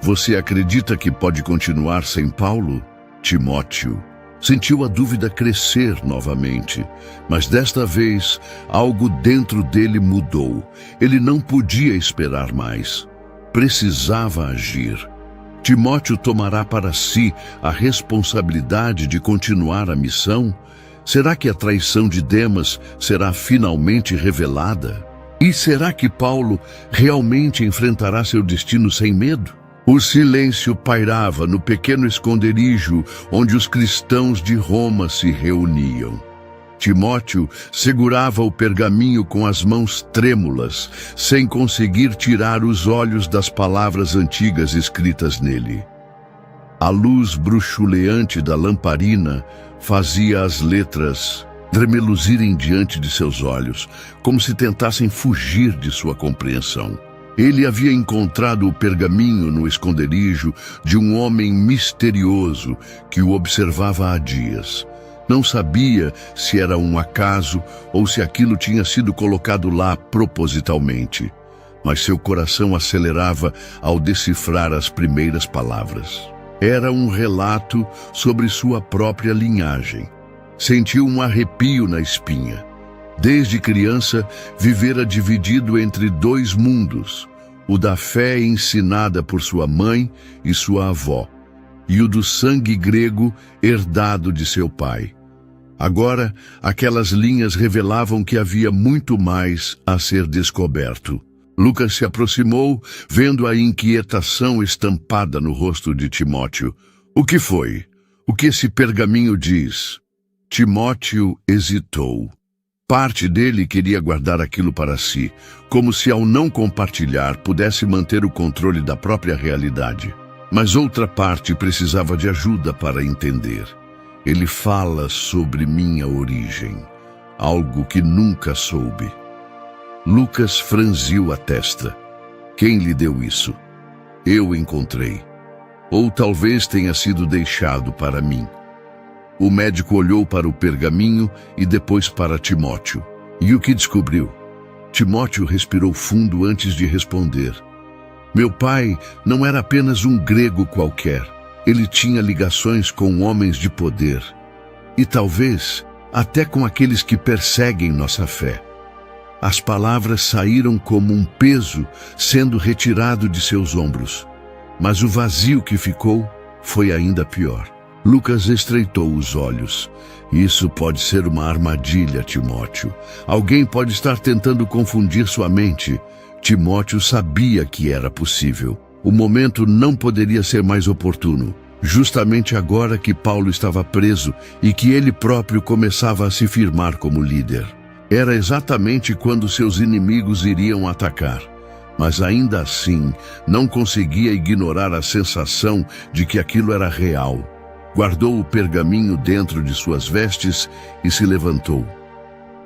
Você acredita que pode continuar sem Paulo? Timóteo sentiu a dúvida crescer novamente, mas desta vez algo dentro dele mudou. Ele não podia esperar mais. Precisava agir. Timóteo tomará para si a responsabilidade de continuar a missão? Será que a traição de Demas será finalmente revelada? E será que Paulo realmente enfrentará seu destino sem medo? O silêncio pairava no pequeno esconderijo onde os cristãos de Roma se reuniam. Timóteo segurava o pergaminho com as mãos trêmulas, sem conseguir tirar os olhos das palavras antigas escritas nele. A luz bruxuleante da lamparina fazia as letras tremeluzirem diante de seus olhos, como se tentassem fugir de sua compreensão. Ele havia encontrado o pergaminho no esconderijo de um homem misterioso que o observava há dias. Não sabia se era um acaso ou se aquilo tinha sido colocado lá propositalmente, mas seu coração acelerava ao decifrar as primeiras palavras. Era um relato sobre sua própria linhagem. Sentiu um arrepio na espinha. Desde criança, vivera dividido entre dois mundos, o da fé ensinada por sua mãe e sua avó, e o do sangue grego herdado de seu pai. Agora, aquelas linhas revelavam que havia muito mais a ser descoberto. Lucas se aproximou, vendo a inquietação estampada no rosto de Timóteo. O que foi? O que esse pergaminho diz? Timóteo hesitou. Parte dele queria guardar aquilo para si, como se ao não compartilhar pudesse manter o controle da própria realidade. Mas outra parte precisava de ajuda para entender. Ele fala sobre minha origem, algo que nunca soube. Lucas franziu a testa. Quem lhe deu isso? Eu encontrei. Ou talvez tenha sido deixado para mim. O médico olhou para o pergaminho e depois para Timóteo. E o que descobriu? Timóteo respirou fundo antes de responder. Meu pai não era apenas um grego qualquer. Ele tinha ligações com homens de poder. E talvez até com aqueles que perseguem nossa fé. As palavras saíram como um peso sendo retirado de seus ombros. Mas o vazio que ficou foi ainda pior. Lucas estreitou os olhos. Isso pode ser uma armadilha, Timóteo. Alguém pode estar tentando confundir sua mente. Timóteo sabia que era possível. O momento não poderia ser mais oportuno. Justamente agora que Paulo estava preso e que ele próprio começava a se firmar como líder. Era exatamente quando seus inimigos iriam atacar. Mas ainda assim, não conseguia ignorar a sensação de que aquilo era real. Guardou o pergaminho dentro de suas vestes e se levantou.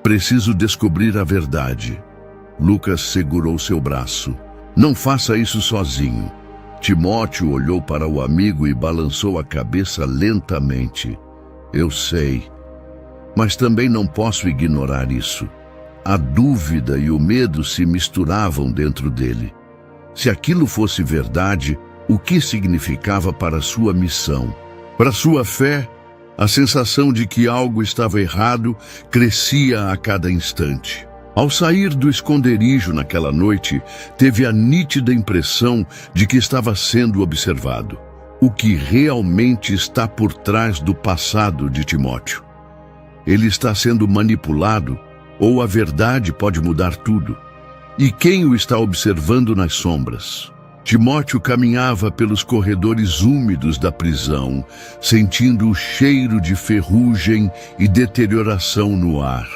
Preciso descobrir a verdade. Lucas segurou seu braço. Não faça isso sozinho. Timóteo olhou para o amigo e balançou a cabeça lentamente. Eu sei. Mas também não posso ignorar isso. A dúvida e o medo se misturavam dentro dele. Se aquilo fosse verdade, o que significava para sua missão? Para sua fé, a sensação de que algo estava errado crescia a cada instante. Ao sair do esconderijo naquela noite, teve a nítida impressão de que estava sendo observado. O que realmente está por trás do passado de Timóteo? Ele está sendo manipulado, ou a verdade pode mudar tudo? E quem o está observando nas sombras? Timóteo caminhava pelos corredores úmidos da prisão, sentindo o cheiro de ferrugem e deterioração no ar.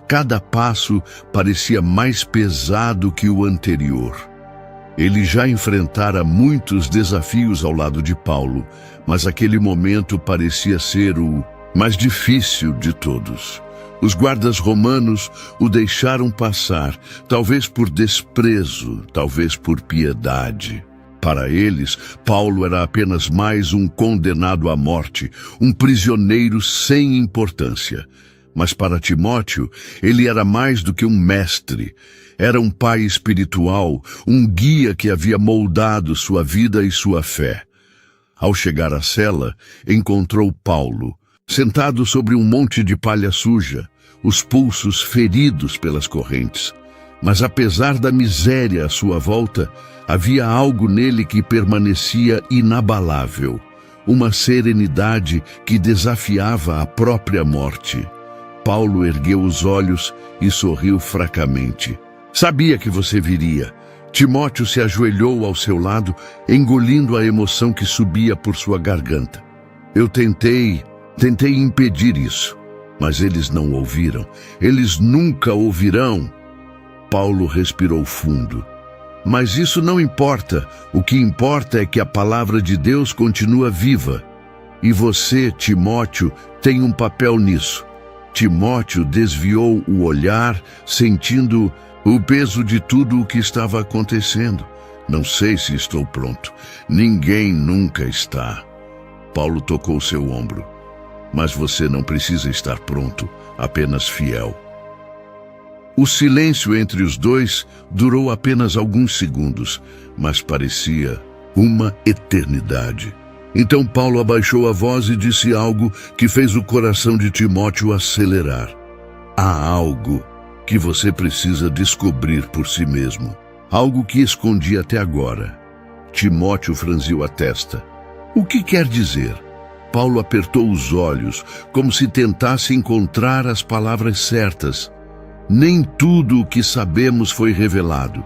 Cada passo parecia mais pesado que o anterior. Ele já enfrentara muitos desafios ao lado de Paulo, mas aquele momento parecia ser o mais difícil de todos. Os guardas romanos o deixaram passar, talvez por desprezo, talvez por piedade. Para eles, Paulo era apenas mais um condenado à morte, um prisioneiro sem importância. Mas para Timóteo, ele era mais do que um mestre. Era um pai espiritual, um guia que havia moldado sua vida e sua fé. Ao chegar à cela, encontrou Paulo, sentado sobre um monte de palha suja, os pulsos feridos pelas correntes. Mas apesar da miséria à sua volta, havia algo nele que permanecia inabalável, uma serenidade que desafiava a própria morte. Paulo ergueu os olhos e sorriu fracamente. Sabia que você viria. Timóteo se ajoelhou ao seu lado, engolindo a emoção que subia por sua garganta. Eu tentei impedir isso, mas eles não ouviram. Eles nunca ouvirão. Paulo respirou fundo. Mas isso não importa. O que importa é que a palavra de Deus continua viva. E você, Timóteo, tem um papel nisso. Timóteo desviou o olhar, sentindo o peso de tudo o que estava acontecendo. Não sei se estou pronto. Ninguém nunca está. Paulo tocou seu ombro. Mas você não precisa estar pronto, apenas fiel. O silêncio entre os dois durou apenas alguns segundos, mas parecia uma eternidade. Então Paulo abaixou a voz e disse algo que fez o coração de Timóteo acelerar. Há algo que você precisa descobrir por si mesmo. Algo que escondi até agora. Timóteo franziu a testa. O que quer dizer? Paulo apertou os olhos, como se tentasse encontrar as palavras certas. Nem tudo o que sabemos foi revelado.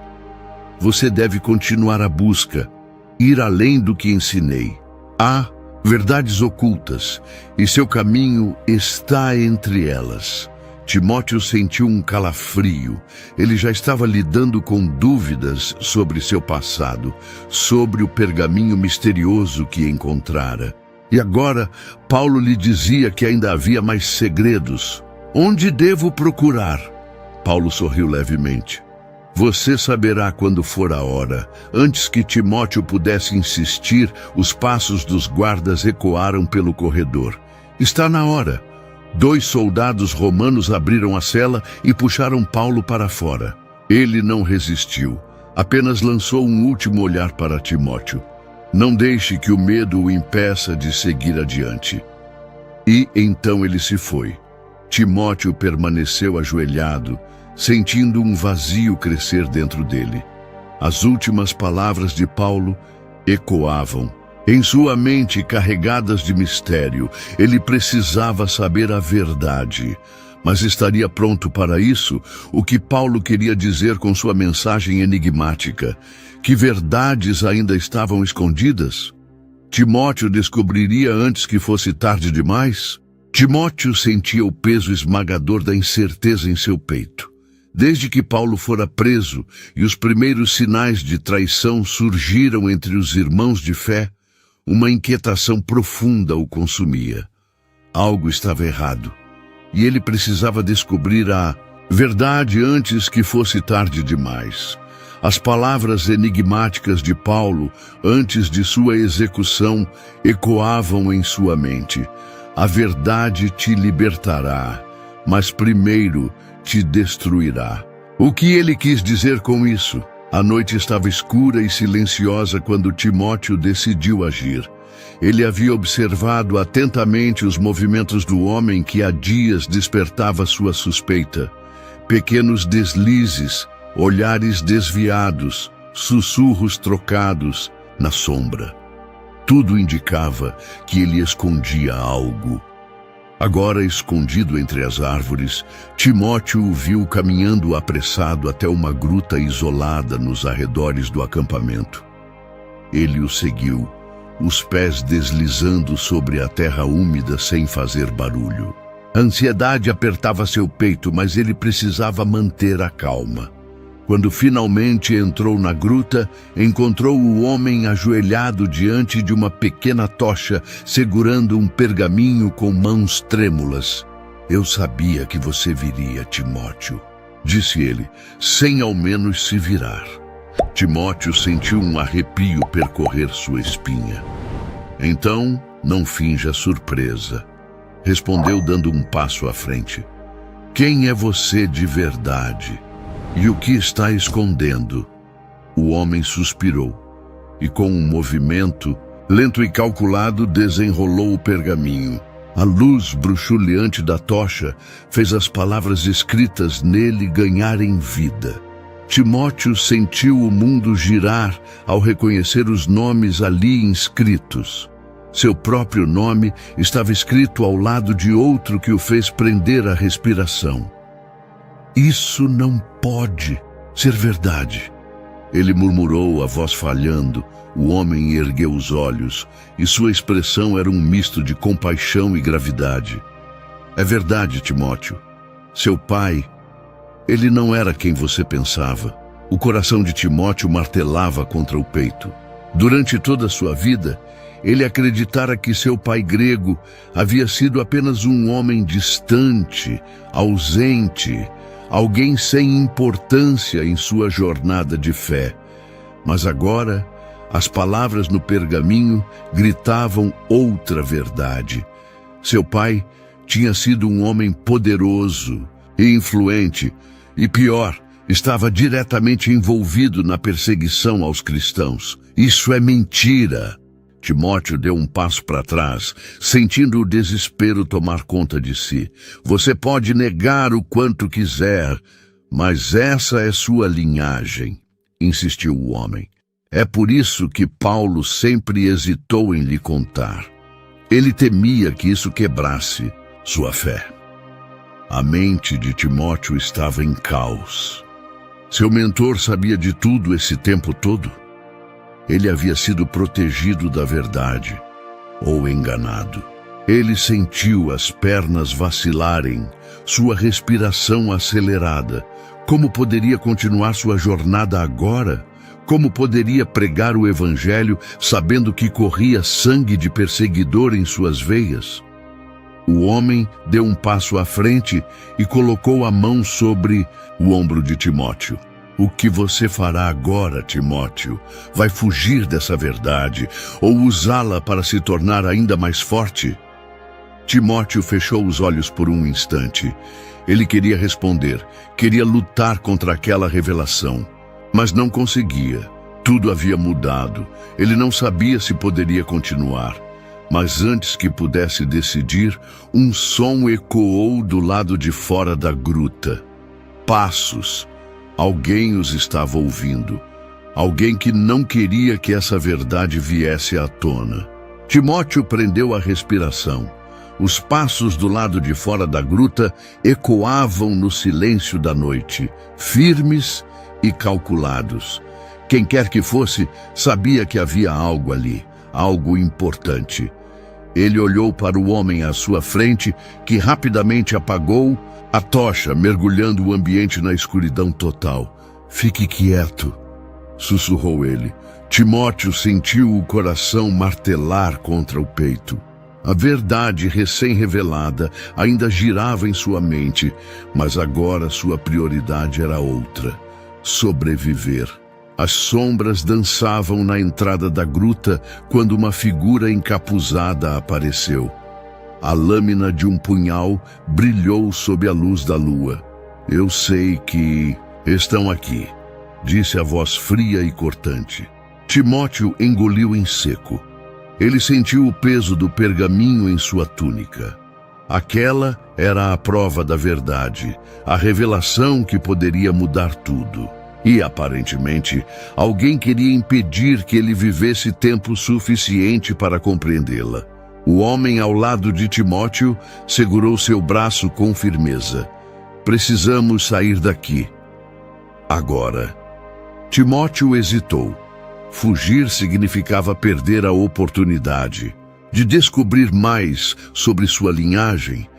Você deve continuar a busca, ir além do que ensinei. Há verdades ocultas, e seu caminho está entre elas. Timóteo sentiu um calafrio. Ele já estava lidando com dúvidas sobre seu passado, sobre o pergaminho misterioso que encontrara. E agora, Paulo lhe dizia que ainda havia mais segredos. Onde devo procurar? Paulo sorriu levemente. Você saberá quando for a hora. Antes que Timóteo pudesse insistir, os passos dos guardas ecoaram pelo corredor. Está na hora. 2 soldados romanos abriram a cela e puxaram Paulo para fora. Ele não resistiu, apenas lançou um último olhar para Timóteo. Não deixe que o medo o impeça de seguir adiante. E então ele se foi. Timóteo permaneceu ajoelhado, sentindo um vazio crescer dentro dele. As últimas palavras de Paulo ecoavam. Em sua mente, carregadas de mistério, ele precisava saber a verdade. Mas estaria pronto para isso? O que Paulo queria dizer com sua mensagem enigmática? Que verdades ainda estavam escondidas? Timóteo descobriria antes que fosse tarde demais? Timóteo sentia o peso esmagador da incerteza em seu peito. Desde que Paulo fora preso e os primeiros sinais de traição surgiram entre os irmãos de fé, uma inquietação profunda o consumia. Algo estava errado, e ele precisava descobrir a verdade antes que fosse tarde demais. As palavras enigmáticas de Paulo, antes de sua execução, ecoavam em sua mente. A verdade te libertará. mas primeiro te destruirá. O que ele quis dizer com isso? A noite estava escura e silenciosa quando Timóteo decidiu agir. Ele havia observado atentamente os movimentos do homem que há dias despertava sua suspeita. Pequenos deslizes, olhares desviados, sussurros trocados na sombra. Tudo indicava que ele escondia algo. Agora, escondido entre as árvores, Timóteo o viu caminhando apressado até uma gruta isolada nos arredores do acampamento. Ele o seguiu, os pés deslizando sobre a terra úmida sem fazer barulho. A ansiedade apertava seu peito, mas ele precisava manter a calma. Quando finalmente entrou na gruta, encontrou o homem ajoelhado diante de uma pequena tocha, segurando um pergaminho com mãos trêmulas. Eu sabia que você viria, Timóteo, disse ele, sem ao menos se virar. Timóteo sentiu um arrepio percorrer sua espinha. Então, não finja surpresa, respondeu dando um passo à frente. Quem é você de verdade? E o que está escondendo? O homem suspirou e, com um movimento lento e calculado, desenrolou o pergaminho. A luz bruxuleante da tocha fez as palavras escritas nele ganharem vida. Timóteo sentiu o mundo girar ao reconhecer os nomes ali inscritos. Seu próprio nome estava escrito ao lado de outro que o fez prender a respiração. Isso não pode ser verdade. Ele murmurou, a voz falhando. O homem ergueu os olhos e sua expressão era um misto de compaixão e gravidade. É verdade, Timóteo. Seu pai, ele não era quem você pensava. O coração de Timóteo martelava contra o peito. Durante toda a sua vida, ele acreditara que seu pai grego havia sido apenas um homem distante, ausente, alguém sem importância em sua jornada de fé. Mas agora, as palavras no pergaminho gritavam outra verdade. Seu pai tinha sido um homem poderoso e influente, e pior, estava diretamente envolvido na perseguição aos cristãos. Isso é mentira! Timóteo deu um passo para trás, sentindo o desespero tomar conta de si. Você pode negar o quanto quiser, mas essa é sua linhagem, insistiu o homem. É por isso que Paulo sempre hesitou em lhe contar. Ele temia que isso quebrasse sua fé. A mente de Timóteo estava em caos. Seu mentor sabia de tudo esse tempo todo? Ele havia sido protegido da verdade, ou enganado. Ele sentiu as pernas vacilarem, sua respiração acelerada. Como poderia continuar sua jornada agora? Como poderia pregar o evangelho sabendo que corria sangue de perseguidor em suas veias? O homem deu um passo à frente e colocou a mão sobre o ombro de Timóteo. O que você fará agora, Timóteo? Vai fugir dessa verdade ou usá-la para se tornar ainda mais forte? Timóteo fechou os olhos por um instante. Ele queria responder, queria lutar contra aquela revelação, mas não conseguia. Tudo havia mudado. Ele não sabia se poderia continuar. Mas antes que pudesse decidir, um som ecoou do lado de fora da gruta. Passos. Alguém os estava ouvindo. Alguém que não queria que essa verdade viesse à tona. Timóteo prendeu a respiração. Os passos do lado de fora da gruta ecoavam no silêncio da noite, firmes e calculados. Quem quer que fosse, sabia que havia algo ali, algo importante. Ele olhou para o homem à sua frente, que rapidamente apagou a tocha, mergulhando o ambiente na escuridão total. Fique quieto, sussurrou ele. Timóteo sentiu o coração martelar contra o peito. A verdade recém-revelada ainda girava em sua mente, mas agora sua prioridade era outra: sobreviver. As sombras dançavam na entrada da gruta quando uma figura encapuzada apareceu. A lâmina de um punhal brilhou sob a luz da lua. Eu sei que estão aqui, disse a voz fria e cortante. Timóteo engoliu em seco. Ele sentiu o peso do pergaminho em sua túnica. Aquela era a prova da verdade, a revelação que poderia mudar tudo. E, aparentemente, alguém queria impedir que ele vivesse tempo suficiente para compreendê-la. O homem ao lado de Timóteo segurou seu braço com firmeza. Precisamos sair daqui. Agora. Timóteo hesitou. Fugir significava perder a oportunidade de descobrir mais sobre sua linhagem,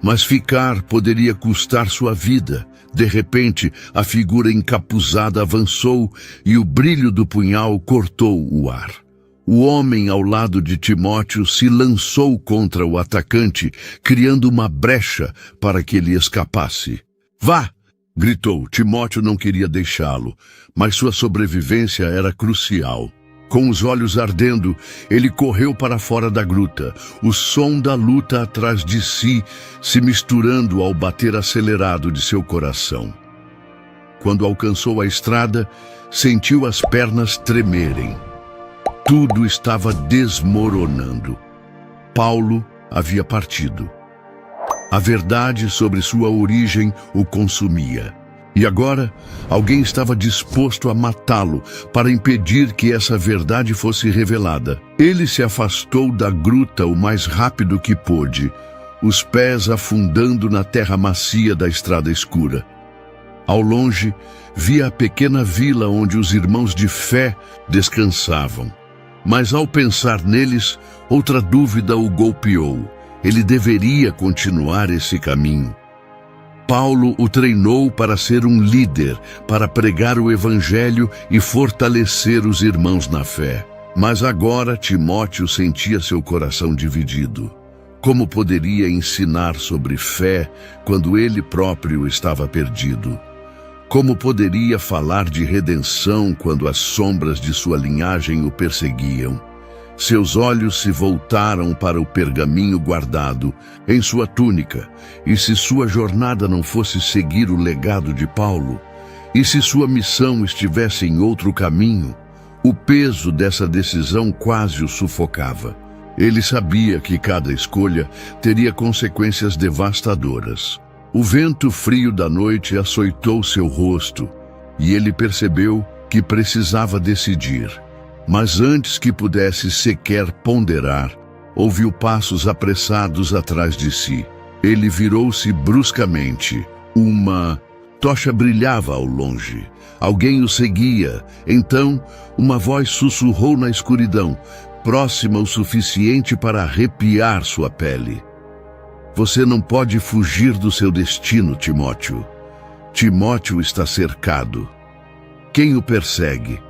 mas ficar poderia custar sua vida. De repente, a figura encapuzada avançou e o brilho do punhal cortou o ar. O homem ao lado de Timóteo se lançou contra o atacante, criando uma brecha para que ele escapasse. Vá! Gritou. Timóteo não queria deixá-lo, mas sua sobrevivência era crucial. Com os olhos ardendo, ele correu para fora da gruta, o som da luta atrás de si se misturando ao bater acelerado de seu coração. Quando alcançou a estrada, sentiu as pernas tremerem. Tudo estava desmoronando. Paulo havia partido. A verdade sobre sua origem o consumia. E agora, alguém estava disposto a matá-lo para impedir que essa verdade fosse revelada. Ele se afastou da gruta o mais rápido que pôde, os pés afundando na terra macia da estrada escura. Ao longe, via a pequena vila onde os irmãos de fé descansavam. Mas ao pensar neles, outra dúvida o golpeou. Ele deveria continuar esse caminho. Paulo o treinou para ser um líder, para pregar o evangelho e fortalecer os irmãos na fé. Mas agora Timóteo sentia seu coração dividido. Como poderia ensinar sobre fé quando ele próprio estava perdido? Como poderia falar de redenção quando as sombras de sua linhagem o perseguiam? Seus olhos se voltaram para o pergaminho guardado em sua túnica, e se sua jornada não fosse seguir o legado de Paulo, e se sua missão estivesse em outro caminho, o peso dessa decisão quase o sufocava. Ele sabia que cada escolha teria consequências devastadoras. O vento frio da noite açoitou seu rosto, e ele percebeu que precisava decidir. Mas antes que pudesse sequer ponderar, ouviu passos apressados atrás de si. Ele virou-se bruscamente. Uma tocha brilhava ao longe. Alguém o seguia. Então, uma voz sussurrou na escuridão, próxima o suficiente para arrepiar sua pele. Você não pode fugir do seu destino, Timóteo. Timóteo está cercado. Quem o persegue?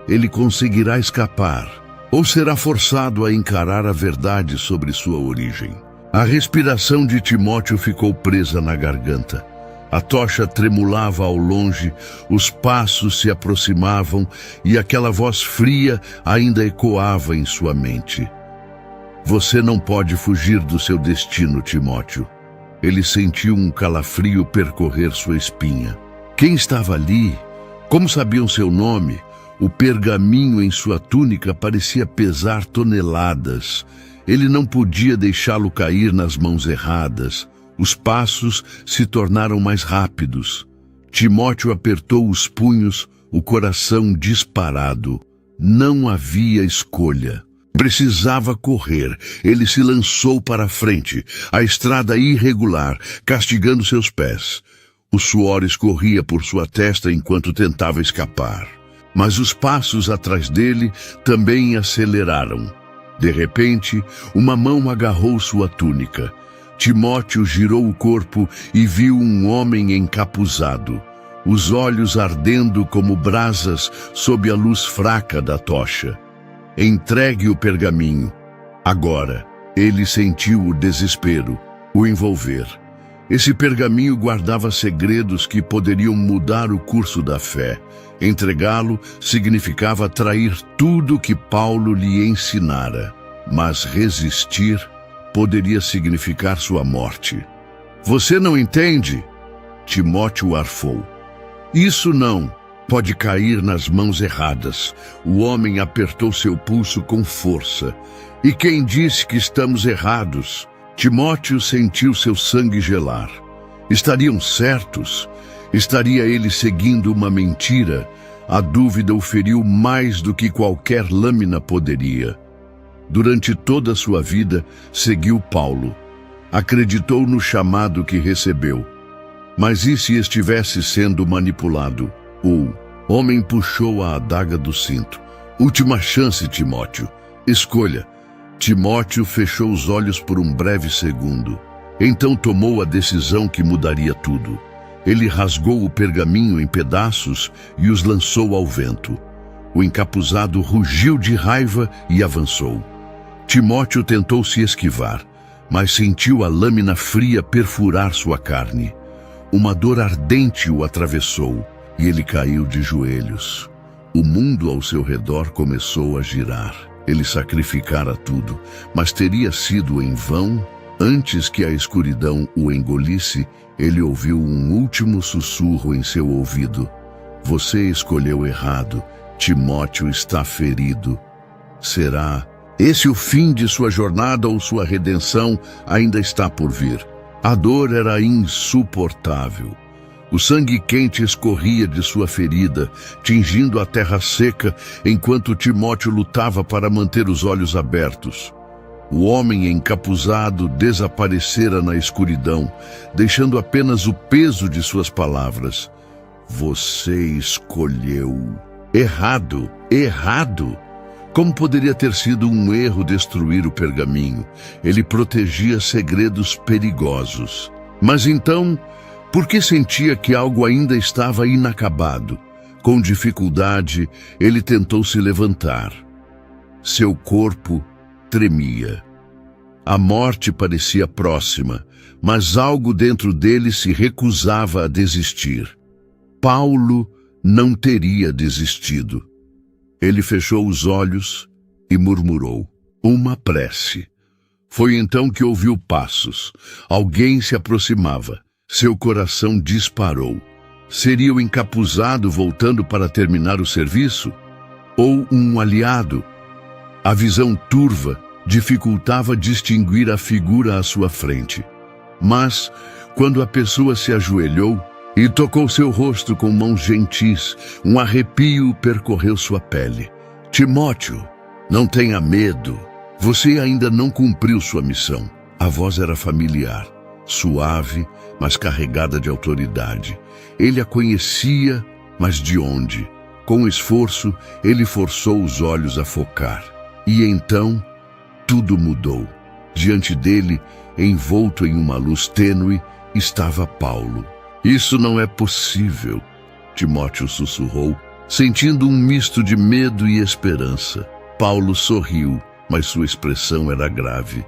Ele conseguirá escapar, ou será forçado a encarar a verdade sobre sua origem. A respiração de Timóteo ficou presa na garganta. A tocha tremulava ao longe, os passos se aproximavam e aquela voz fria ainda ecoava em sua mente. Você não pode fugir do seu destino, Timóteo. Ele sentiu um calafrio percorrer sua espinha. Quem estava ali? Como sabiam seu nome? O pergaminho em sua túnica parecia pesar toneladas. Ele não podia deixá-lo cair nas mãos erradas. Os passos se tornaram mais rápidos. Timóteo apertou os punhos, o coração disparado. Não havia escolha. Precisava correr. Ele se lançou para a frente, a estrada irregular, castigando seus pés. O suor escorria por sua testa enquanto tentava escapar. Mas os passos atrás dele também aceleraram. De repente, uma mão agarrou sua túnica. Timóteo girou o corpo e viu um homem encapuzado, os olhos ardendo como brasas sob a luz fraca da tocha. Entregue o pergaminho. Agora, ele sentiu o desespero, o envolver. Esse pergaminho guardava segredos que poderiam mudar o curso da fé. Entregá-lo significava trair tudo que Paulo lhe ensinara. Mas resistir poderia significar sua morte. Você não entende? Timóteo arfou. Isso não pode cair nas mãos erradas. O homem apertou seu pulso com força. E quem disse que estamos errados? Timóteo sentiu seu sangue gelar. Estariam certos? Estaria ele seguindo uma mentira? A dúvida o feriu mais do que qualquer lâmina poderia. Durante toda a sua vida, seguiu Paulo. Acreditou no chamado que recebeu. Mas e se estivesse sendo manipulado? O homem puxou a adaga do cinto. Última chance, Timóteo. Escolha. Timóteo fechou os olhos por um breve segundo. Então tomou a decisão que mudaria tudo. Ele rasgou o pergaminho em pedaços e os lançou ao vento. O encapuzado rugiu de raiva e avançou. Timóteo tentou se esquivar, mas sentiu a lâmina fria perfurar sua carne. Uma dor ardente o atravessou e ele caiu de joelhos. O mundo ao seu redor começou a girar. Ele sacrificara tudo, mas teria sido em vão. Antes que a escuridão o engolisse, ele ouviu um último sussurro em seu ouvido. Você escolheu errado. Timóteo está ferido. Será esse o fim de sua jornada ou sua redenção ainda está por vir? A dor era insuportável. O sangue quente escorria de sua ferida, tingindo a terra seca, enquanto Timóteo lutava para manter os olhos abertos. O homem encapuzado desaparecera na escuridão, deixando apenas o peso de suas palavras. Você escolheu errado, errado. Como poderia ter sido um erro destruir o pergaminho? Ele protegia segredos perigosos. Mas então, por que sentia que algo ainda estava inacabado? Com dificuldade, ele tentou se levantar. Seu corpo tremia. A morte parecia próxima, mas algo dentro dele se recusava a desistir. Paulo não teria desistido. Ele fechou os olhos e murmurou uma prece. Foi então que ouviu passos. Alguém se aproximava. Seu coração disparou. Seria o encapuzado voltando para terminar o serviço? Ou um aliado? A visão turva dificultava distinguir a figura à sua frente. Mas, quando a pessoa se ajoelhou e tocou seu rosto com mãos gentis, um arrepio percorreu sua pele. Timóteo, não tenha medo. Você ainda não cumpriu sua missão. A voz era familiar, suave, mas carregada de autoridade. Ele a conhecia, mas de onde? Com esforço, ele forçou os olhos a focar. E então, tudo mudou. Diante dele, envolto em uma luz tênue, estava Paulo. Isso não é possível, Timóteo sussurrou, sentindo um misto de medo e esperança. Paulo sorriu, mas sua expressão era grave.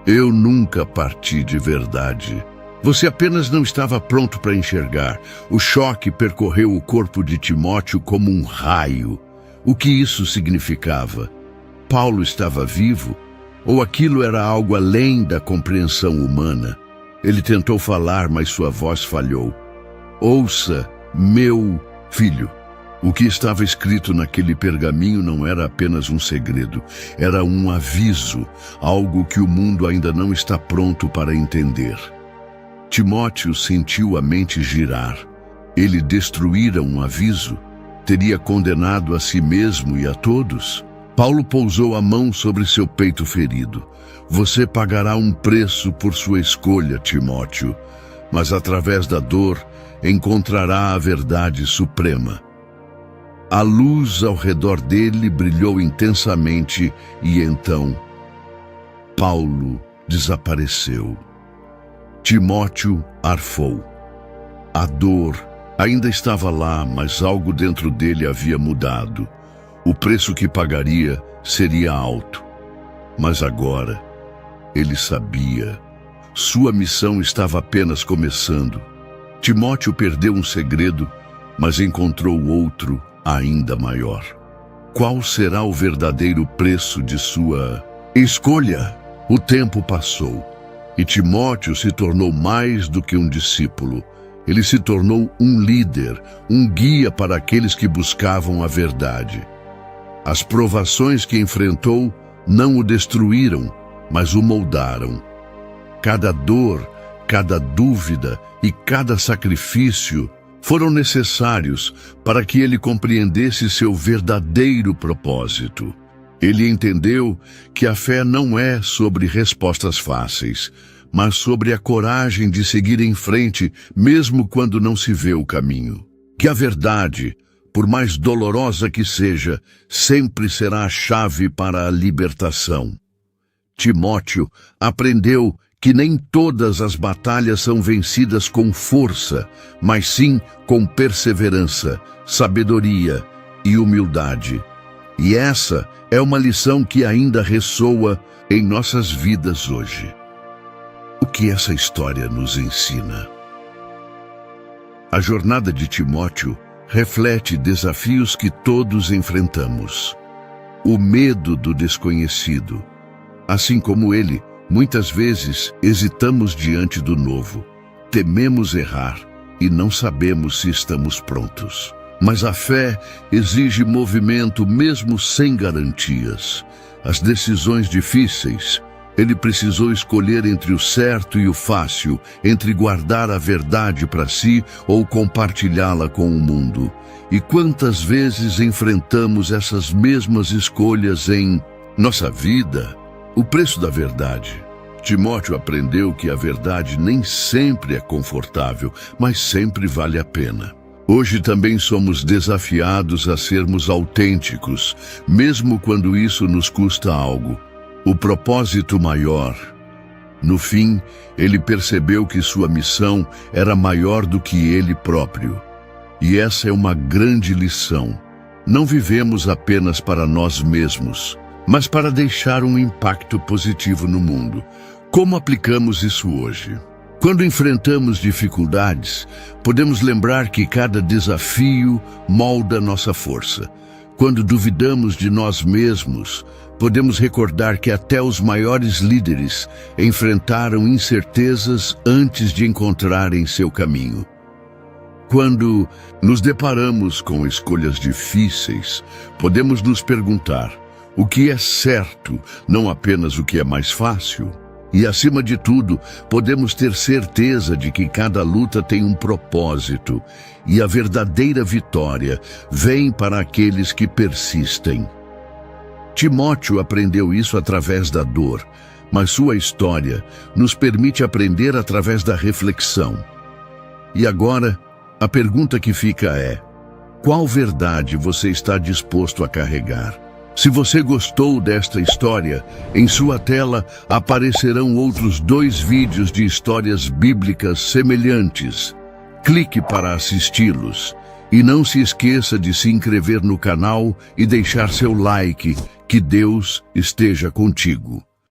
Eu nunca parti de verdade. Você apenas não estava pronto para enxergar. O choque percorreu o corpo de Timóteo como um raio. O que isso significava? Paulo estava vivo? Ou aquilo era algo além da compreensão humana? Ele tentou falar, mas sua voz falhou. Ouça, meu filho. O que estava escrito naquele pergaminho não era apenas um segredo, era um aviso, algo que o mundo ainda não está pronto para entender. Timóteo sentiu a mente girar. Ele destruíra um aviso? Teria condenado a si mesmo e a todos? Paulo pousou a mão sobre seu peito ferido. Você pagará um preço por sua escolha, Timóteo, mas através da dor encontrará a verdade suprema. A luz ao redor dele brilhou intensamente e então Paulo desapareceu. Timóteo arfou. A dor ainda estava lá, mas algo dentro dele havia mudado. O preço que pagaria seria alto. Mas agora, ele sabia. Sua missão estava apenas começando. Timóteo perdeu um segredo, mas encontrou outro ainda maior. Qual será o verdadeiro preço de sua escolha? O tempo passou e Timóteo se tornou mais do que um discípulo. Ele se tornou um líder, um guia para aqueles que buscavam a verdade. As provações que enfrentou não o destruíram, mas o moldaram. Cada dor, cada dúvida e cada sacrifício foram necessários para que ele compreendesse seu verdadeiro propósito. Ele entendeu que a fé não é sobre respostas fáceis, mas sobre a coragem de seguir em frente mesmo quando não se vê o caminho. Que a verdade, por mais dolorosa que seja, sempre será a chave para a libertação. Timóteo aprendeu que nem todas as batalhas são vencidas com força, mas sim com perseverança, sabedoria e humildade. E essa é uma lição que ainda ressoa em nossas vidas hoje. O que essa história nos ensina? A jornada de Timóteo reflete desafios que todos enfrentamos. O medo do desconhecido. Assim como ele, muitas vezes hesitamos diante do novo. Tememos errar e não sabemos se estamos prontos. Mas a fé exige movimento mesmo sem garantias. As decisões difíceis, ele precisou escolher entre o certo e o fácil, entre guardar a verdade para si ou compartilhá-la com o mundo. E quantas vezes enfrentamos essas mesmas escolhas em nossa vida? O preço da verdade. Timóteo aprendeu que a verdade nem sempre é confortável, mas sempre vale a pena. Hoje também somos desafiados a sermos autênticos, mesmo quando isso nos custa algo. O propósito maior. No fim, ele percebeu que sua missão era maior do que ele próprio. E essa é uma grande lição. Não vivemos apenas para nós mesmos, mas para deixar um impacto positivo no mundo. Como aplicamos isso hoje? Quando enfrentamos dificuldades, podemos lembrar que cada desafio molda nossa força. Quando duvidamos de nós mesmos, podemos recordar que até os maiores líderes enfrentaram incertezas antes de encontrarem seu caminho. Quando nos deparamos com escolhas difíceis, podemos nos perguntar o que é certo, não apenas o que é mais fácil. E, acima de tudo, podemos ter certeza de que cada luta tem um propósito, e a verdadeira vitória vem para aqueles que persistem. Timóteo aprendeu isso através da dor, mas sua história nos permite aprender através da reflexão. E agora, a pergunta que fica é: qual verdade você está disposto a carregar? Se você gostou desta história, em sua tela aparecerão outros 2 vídeos de histórias bíblicas semelhantes. Clique para assisti-los. E não se esqueça de se inscrever no canal e deixar seu like. Que Deus esteja contigo.